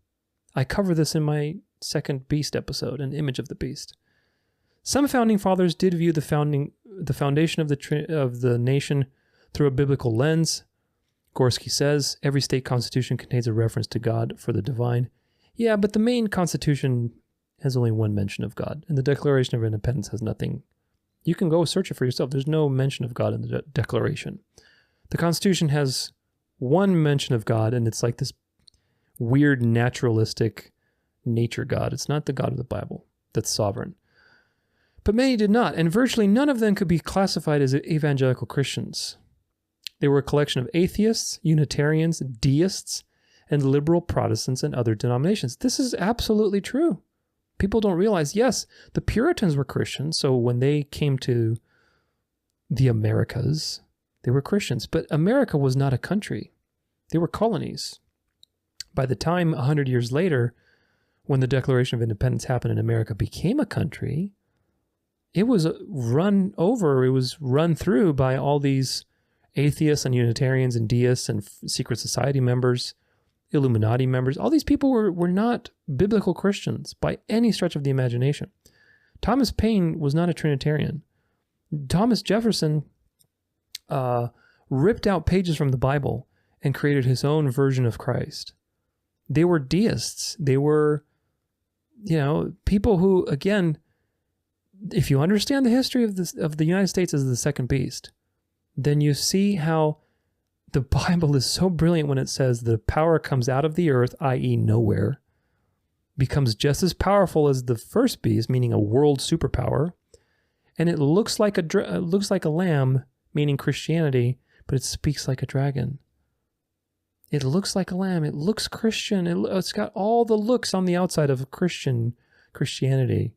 I cover this in my second Beast episode, An Image of the Beast. Some founding fathers did view the foundation of the nation through a biblical lens. Gorski says, every state constitution contains a reference to God for the divine. Yeah, but the main constitution has only one mention of God, and the Declaration of Independence has nothing. You can go search it for yourself. There's no mention of God in the Declaration. The Constitution has one mention of God, and it's like this weird naturalistic nature God. It's not the God of the Bible that's sovereign. But many did not, and virtually none of them could be classified as evangelical Christians. They were a collection of atheists, Unitarians, deists, and liberal Protestants and other denominations. This is absolutely true. People don't realize, yes, the Puritans were Christians, so when they came to the Americas, they were Christians. But America was not a country. They were colonies. By the time 100 years later, when the Declaration of Independence happened and America became a country, it was run over, it was run through by all these atheists and Unitarians and deists and secret society members, Illuminati members. All these people were not biblical Christians by any stretch of the imagination. Thomas Paine was not a Trinitarian. Thomas Jefferson ripped out pages from the Bible and created his own version of Christ. They were deists. They were, people who, again, if you understand the history of the United States as the second beast, then you see how the Bible is so brilliant when it says the power comes out of the earth, i.e. nowhere, becomes just as powerful as the first beast, meaning a world superpower, and it looks like a lamb, meaning Christianity, but it speaks like a dragon. It looks like a lamb. It looks Christian. It's got all the looks on the outside of Christianity,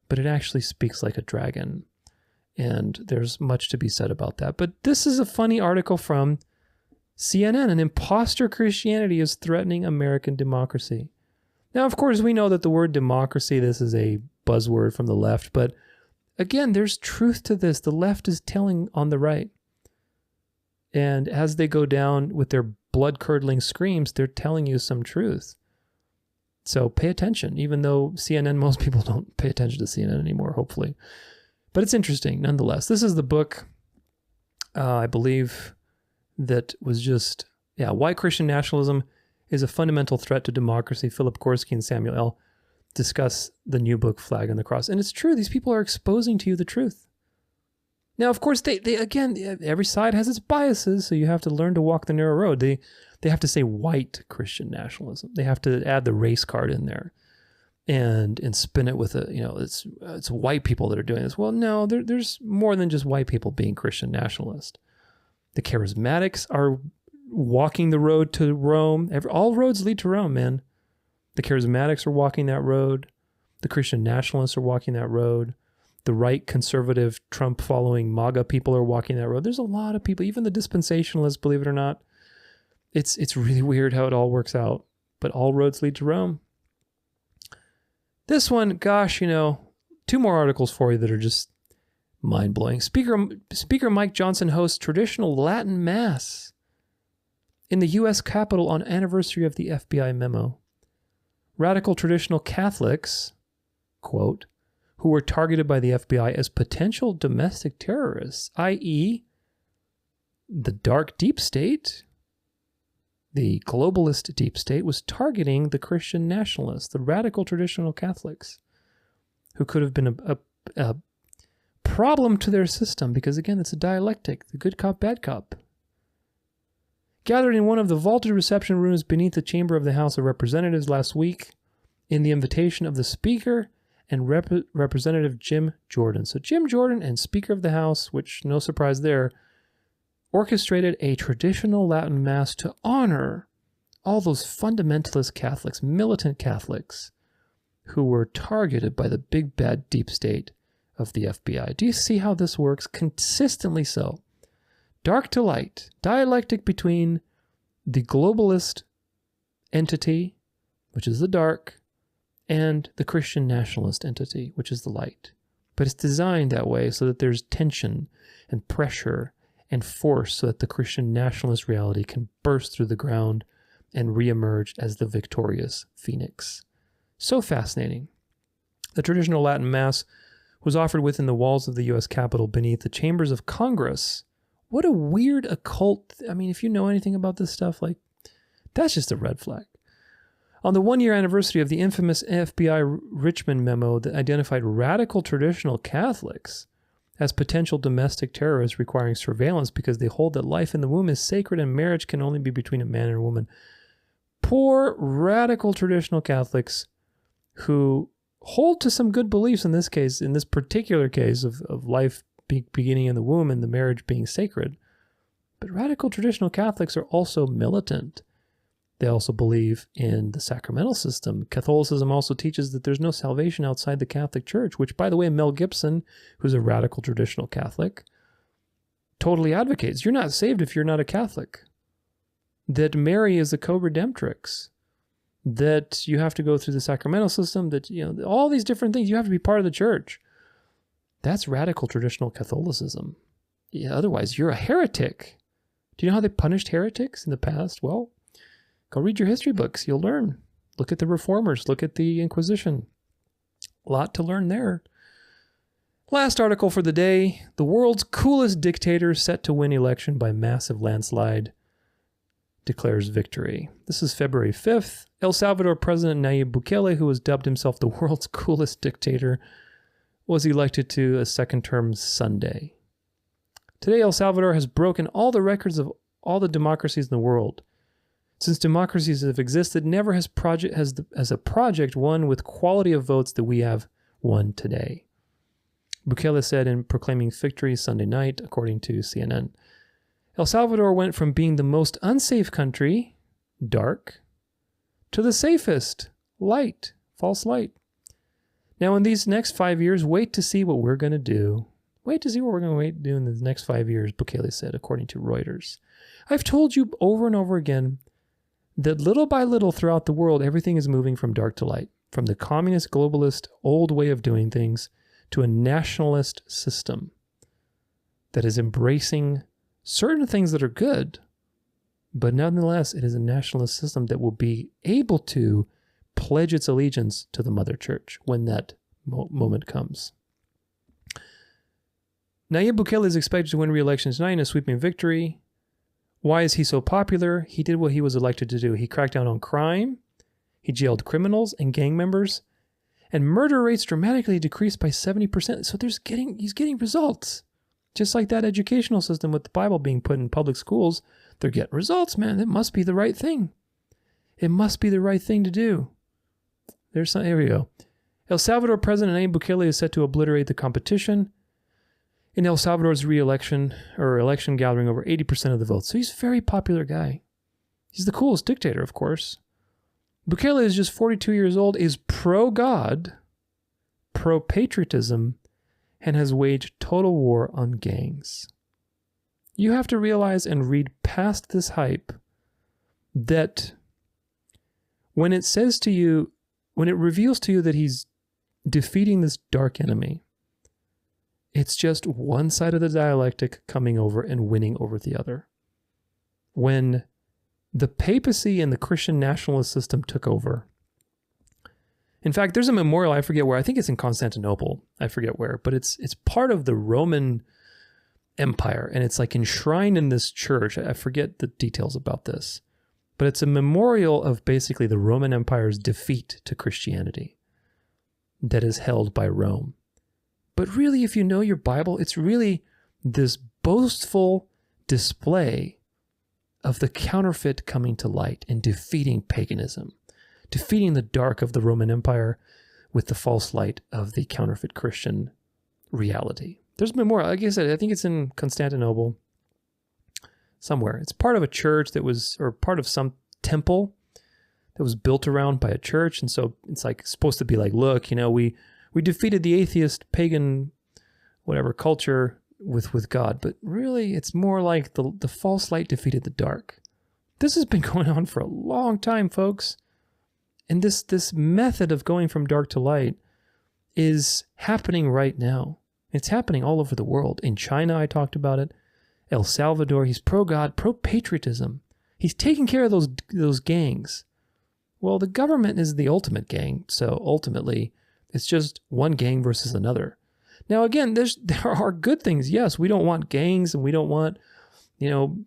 but it actually speaks like a dragon. And there's much to be said about that. But this is a funny article from CNN. An imposter Christianity is threatening American democracy. Now, of course, we know that the word democracy, this is a buzzword from the left. But again, there's truth to this. The left is telling on the right. And as they go down with their blood-curdling screams, they're telling you some truth. So pay attention, even though CNN, most people don't pay attention to CNN anymore, hopefully. But it's interesting, nonetheless. This is the book, I believe, that was just, Why Christian Nationalism is a Fundamental Threat to Democracy. Philip Gorski and Samuel L. discuss the new book, Flag and the Cross. And it's true, these people are exposing to you the truth. Now, of course, they again, every side has its biases, so you have to learn to walk the narrow road. They have to say white Christian nationalism. They have to add the race card in there. And spin it with it's white people that are doing this. Well, no, there's more than just white people being Christian nationalist. The charismatics are walking the road to Rome. All roads lead to Rome, man. The charismatics are walking that road. The Christian nationalists are walking that road. The right conservative Trump following MAGA people are walking that road. There's a lot of people, even the dispensationalists, believe it or not. It's really weird how it all works out. But all roads lead to Rome. This one, gosh, 2 more articles for you that are just mind-blowing. Speaker Mike Johnson hosts traditional Latin Mass in the U.S. Capitol on anniversary of the FBI memo. Radical traditional Catholics, quote, who were targeted by the FBI as potential domestic terrorists, i.e., the dark deep state, the globalist deep state, was targeting the Christian nationalists, the radical traditional Catholics, who could have been a problem to their system because, again, it's a dialectic, the good cop, bad cop. Gathered in one of the vaulted reception rooms beneath the chamber of the House of Representatives last week in the invitation of the Speaker and Representative Jim Jordan. So Jim Jordan and Speaker of the House, which no surprise there, orchestrated a traditional Latin Mass to honor all those fundamentalist Catholics, militant Catholics, who were targeted by the big bad deep state of the FBI. Do you see how this works? Consistently so. Dark to light, dialectic between the globalist entity, which is the dark, and the Christian nationalist entity, which is the light. But it's designed that way so that there's tension and pressure and force so that the Christian nationalist reality can burst through the ground and reemerge as the victorious phoenix. So fascinating. The traditional Latin Mass was offered within the walls of the U.S. Capitol beneath the chambers of Congress. What a weird occult. I mean, if you know anything about this stuff, like, that's just a red flag. On the one-year anniversary of the infamous FBI Richmond memo that identified radical traditional Catholics as potential domestic terrorists requiring surveillance because they hold that life in the womb is sacred and marriage can only be between a man and a woman. Poor radical traditional Catholics who hold to some good beliefs in this case, in this particular case of life beginning in the womb and the marriage being sacred. But radical traditional Catholics are also militant. They also believe in the sacramental system. Catholicism also teaches that there's no salvation outside the Catholic Church, which, by the way, Mel Gibson, who's a radical traditional Catholic, totally advocates. You're not saved if you're not a Catholic. That Mary is a co-redemptrix. That you have to go through the sacramental system, that, you know, all these different things, you have to be part of the church. That's radical traditional Catholicism. Yeah, otherwise, you're a heretic. Do you know how they punished heretics in the past? Well, go read your history books. You'll learn. Look at the Reformers. Look at the Inquisition. A lot to learn there. Last article for the day. The world's coolest dictator set to win election by massive landslide declares victory. This is February 5th. El Salvador President Nayib Bukele, who has dubbed himself the world's coolest dictator, was elected to a second term Sunday. Today, El Salvador has broken all the records of all the democracies in the world. Since democracies have existed, never has a project won with quality of votes that we have won today. Bukele said in proclaiming victory Sunday night, according to CNN. El Salvador went from being the most unsafe country, dark, to the safest, light, false light. Now in these next 5 years, wait to see what we're going to do. Wait to see what we're going to do in the next 5 years, Bukele said, according to Reuters. I've told you over and over again that little by little throughout the world, everything is moving from dark to light, from the communist, globalist, old way of doing things to a nationalist system that is embracing certain things that are good, but nonetheless, it is a nationalist system that will be able to pledge its allegiance to the Mother Church when that moment comes. Nayib Bukele is expected to win re-election tonight in a sweeping victory. Why is he so popular? He did what he was elected to do. He cracked down on crime, he jailed criminals and gang members, and murder rates dramatically decreased by 70%. So he's getting results. Just like that educational system with the Bible being put in public schools, they're getting results, man. It must be the right thing. It must be the right thing to do. Here we go. El Salvador President Nayib Bukele is set to obliterate the competition in El Salvador's re-election or election, gathering over 80% of the votes. So he's a very popular guy. He's the coolest dictator, of course. Bukele is just 42 years old, is pro-God, pro-patriotism, and has waged total war on gangs. You have to realize and read past this hype that when it says to you, when it reveals to you that he's defeating this dark enemy, it's just one side of the dialectic coming over and winning over the other. When the papacy and the Christian nationalist system took over. In fact, there's a memorial, I forget where, I think it's in Constantinople, I forget where, but it's part of the Roman Empire, and it's like enshrined in this church. I forget the details about this, but it's a memorial of basically the Roman Empire's defeat to Christianity that is held by Rome. But really, if you know your Bible, it's really this boastful display of the counterfeit coming to light and defeating paganism, defeating the dark of the Roman Empire with the false light of the counterfeit Christian reality. There's a memorial, like I said, I think it's in Constantinople somewhere. It's part of a church that was, or part of some temple that was built around by a church. And so it's like supposed to be like, look, you know, we defeated the atheist, pagan, whatever culture with God. But really, it's more like the false light defeated the dark. This has been going on for a long time, folks. And this method of going from dark to light is happening right now. It's happening all over the world. In China, I talked about it. El Salvador, he's pro-God, pro-patriotism. He's taking care of those gangs. Well, the government is the ultimate gang, so ultimately, it's just one gang versus another. Now, again, there are good things. Yes, we don't want gangs, and we don't want, you know,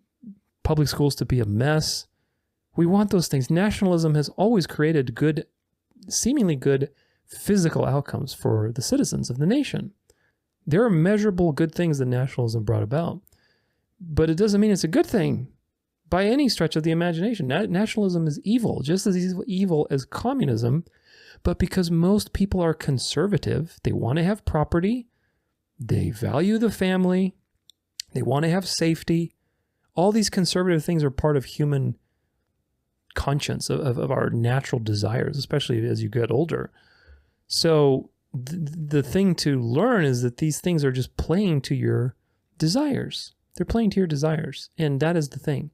public schools to be a mess. We want those things. Nationalism has always created good, seemingly good physical outcomes for the citizens of the nation. There are measurable good things that nationalism brought about, but it doesn't mean it's a good thing by any stretch of the imagination. Nationalism is evil, just as evil as communism, but because most people are conservative, they want to have property, they value the family, they want to have safety. All these conservative things are part of human conscience, of our natural desires, especially as you get older. So the thing to learn is that these things are just playing to your desires. They're playing to your desires. And that is the thing.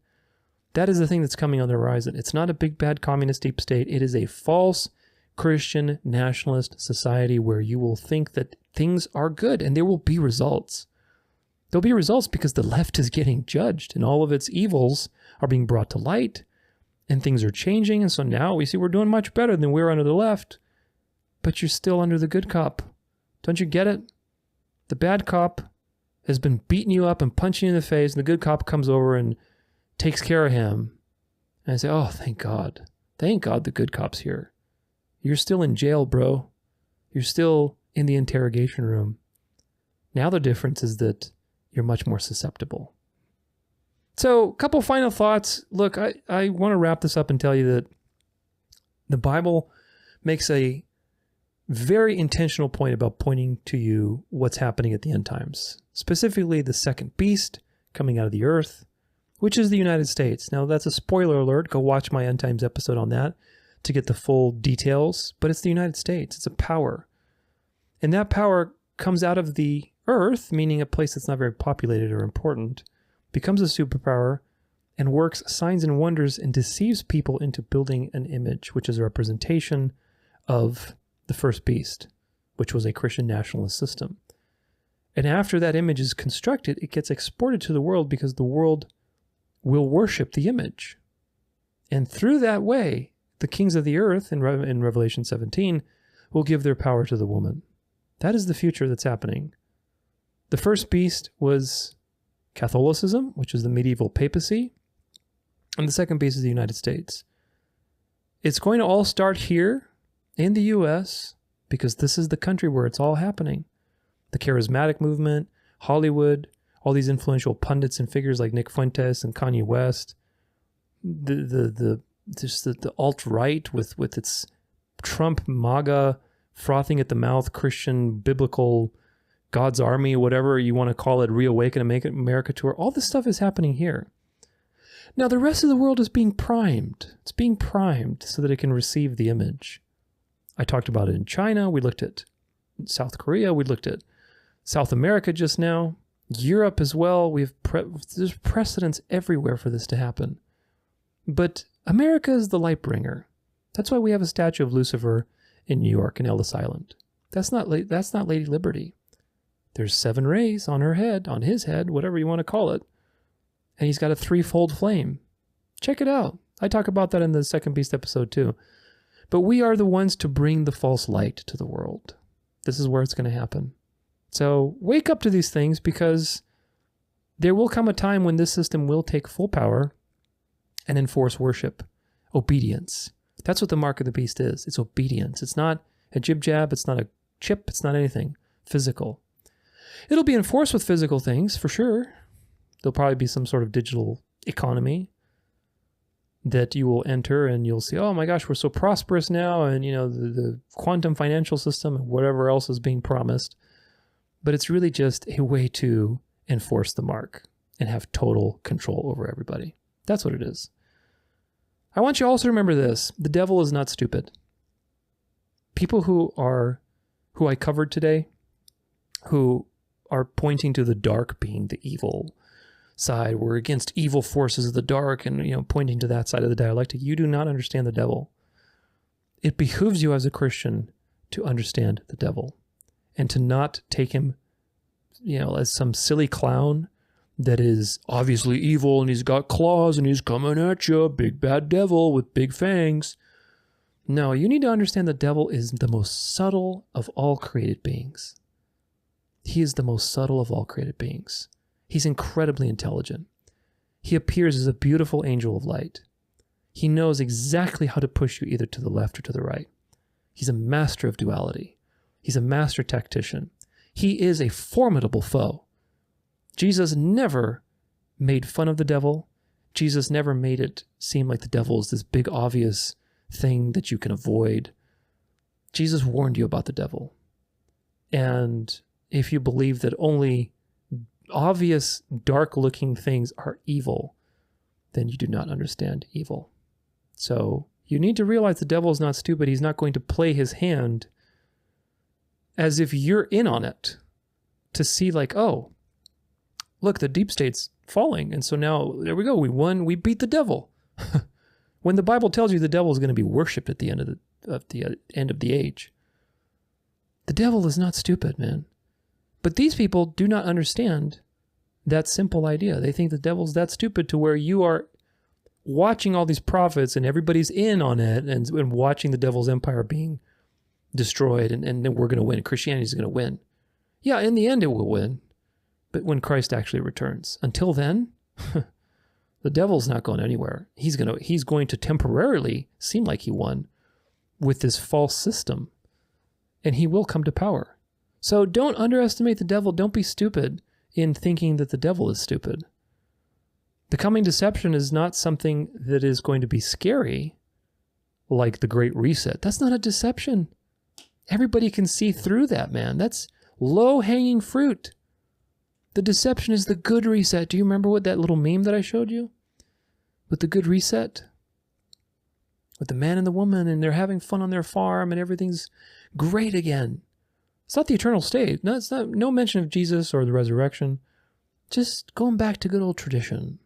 That is the thing that's coming on the horizon. It's not a big, bad communist deep state. It is a false Christian nationalist society where you will think that things are good and there will be results. There'll be results because the left is getting judged and all of its evils are being brought to light and things are changing. And so now we see we're doing much better than we were under the left. But you're still under the good cop. Don't you get it? The bad cop has been beating you up and punching you in the face, and the good cop comes over and takes care of him. And I say, oh, thank God. Thank God the good cop's here. You're still in jail, bro. You're still in the interrogation room. Now the difference is that you're much more susceptible. So, a couple final thoughts. Look, I want to wrap this up and tell you that the Bible makes a very intentional point about pointing to you what's happening at the end times. Specifically, the second beast coming out of the earth, which is the United States. Now, that's a spoiler alert. Go watch my End Times episode on that to get the full details. But it's the United States. It's a power. And that power comes out of the earth, meaning a place that's not very populated or important, becomes a superpower, and works signs and wonders and deceives people into building an image, which is a representation of the first beast, which was a Christian nationalist system. And after that image is constructed, it gets exported to the world because the world will worship the image. And through that way, the kings of the earth in Revelation 17 will give their power to the woman. That is the future that's happening. The first beast was Catholicism, which is the medieval papacy. And the second beast is the United States. It's going to all start here in the U.S. because this is the country where it's all happening. The charismatic movement, Hollywood, all these influential pundits and figures like Nick Fuentes and Kanye West, the alt-right with its Trump MAGA frothing at the mouth Christian biblical God's army, whatever you want to call it, reawaken and make it America tour. All this stuff is happening here. Now the rest of the world is being primed. It's being primed so that it can receive the image. I talked about it in China. We looked at South Korea. We looked at South America just now. Europe as well. There's precedents everywhere for this to happen. But America is the light bringer. That's why we have a statue of Lucifer in New York and Ellis Island. That's not Lady Liberty. There's 7 rays on her head, on his head, whatever you want to call it. And he's got a 3-fold flame. Check it out. I talk about that in the Second Beast episode too. But we are the ones to bring the false light to the world. This is where it's going to happen. So wake up to these things, because there will come a time when this system will take full power and enforce worship, obedience. That's what the mark of the beast is. It's obedience. It's not a jib-jab. It's not a chip. It's not anything physical. It'll be enforced with physical things, for sure. There'll probably be some sort of digital economy that you will enter, and you'll see, oh my gosh, we're so prosperous now, and the quantum financial system and whatever else is being promised. But it's really just a way to enforce the mark and have total control over everybody. That's what it is. I want you also to remember this. The devil is not stupid. People who I covered today, who are pointing to the dark being the evil side, we're against evil forces of the dark, and pointing to that side of the dialectic, you do not understand the devil. It behooves you as a Christian to understand the devil and to not take him as some silly clown that is obviously evil, and he's got claws and he's coming at you, big bad devil with big fangs. No, you need to understand the devil is the most subtle of all created beings. He is the most subtle of all created beings. He's incredibly intelligent. He appears as a beautiful angel of light. He knows exactly how to push you either to the left or to the right. He's a master of duality. He's a master tactician. He is a formidable foe. Jesus never made fun of the devil. Jesus never made it seem like the devil is this big obvious thing that you can avoid. Jesus warned you about the devil. And if you believe that only obvious, dark-looking things are evil, then you do not understand evil. So you need to realize the devil is not stupid. He's not going to play his hand as if you're in on it to see like, oh, look, the deep state's falling. And so now, there we go. We won. We beat the devil. When the Bible tells you the devil is going to be worshipped at the end of the age. The devil is not stupid, man. But these people do not understand that simple idea. They think the devil's that stupid to where you are watching all these prophets and everybody's in on it and watching the devil's empire being destroyed, and then we're going to win. Christianity's going to win. Yeah, in the end it will win. But when Christ actually returns. Until then, the devil's not going anywhere. He's going to temporarily seem like he won with this false system. And he will come to power. So don't underestimate the devil. Don't be stupid in thinking that the devil is stupid. The coming deception is not something that is going to be scary, like the Great Reset. That's not a deception. Everybody can see through that, man. That's low-hanging fruit. The deception is the good reset. Do you remember what that little meme that I showed you? With the good reset? With the man and the woman, and they're having fun on their farm, and everything's great again. It's not the eternal state. No, it's not. No mention of Jesus or the resurrection. Just going back to good old tradition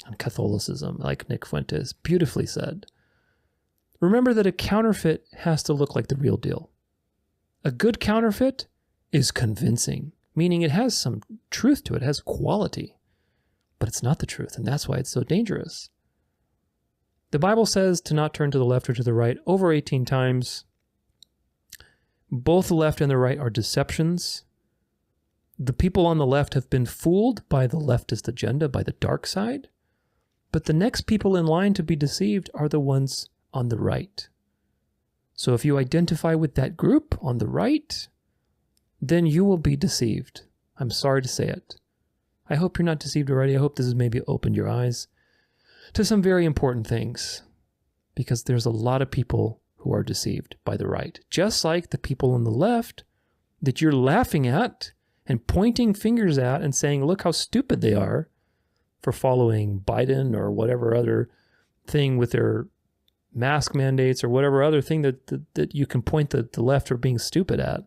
and Catholicism, like Nick Fuentes beautifully said. Remember that a counterfeit has to look like the real deal. A good counterfeit is convincing, meaning it has some truth to it, it has quality, but it's not the truth, and that's why it's so dangerous. The Bible says to not turn to the left or to the right over 18 times. Both the left and the right are deceptions. The people on the left have been fooled by the leftist agenda, by the dark side. But the next people in line to be deceived are the ones on the right. So if you identify with that group on the right, then you will be deceived. I'm sorry to say it. I hope you're not deceived already. I hope this has maybe opened your eyes to some very important things, because there's a lot of people who are deceived by the right. Just like the people on the left that you're laughing at and pointing fingers at and saying, look how stupid they are for following Biden or whatever other thing with their mask mandates or whatever other thing that you can point the left for being stupid at.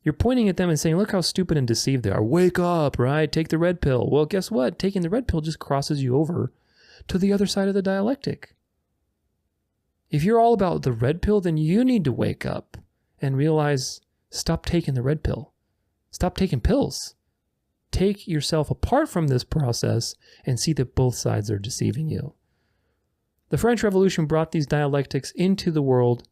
You're pointing at them and saying, look how stupid and deceived they are. Wake up, right? Take the red pill. Well, guess what? Taking the red pill just crosses you over to the other side of the dialectic. If you're all about the red pill, then you need to wake up and realize, stop taking the red pill. Stop taking pills. Take yourself apart from this process and see that both sides are deceiving you. The French Revolution brought these dialectics into the world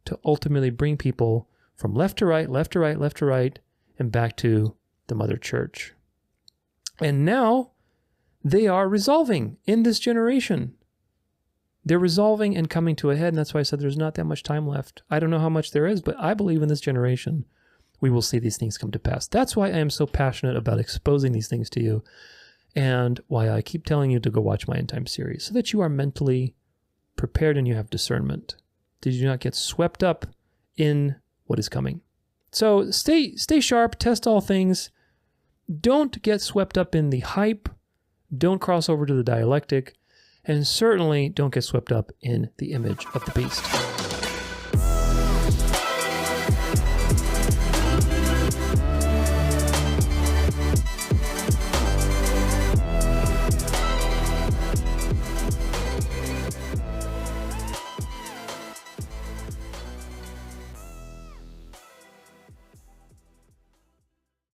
to ultimately bring people from left to right, left to right, left to right, and back to the Mother Church. And now they are resolving in this generation. They're resolving and coming to a head, and that's why I said there's not that much time left. I don't know how much there is, but I believe in this generation we will see these things come to pass. That's why I am so passionate about exposing these things to you, and why I keep telling you to go watch my End Time series, so that you are mentally prepared and you have discernment. Did you not get swept up in what is coming? So stay sharp, test all things. Don't get swept up in the hype. Don't cross over to the dialectic. And certainly don't get swept up in the image of the beast.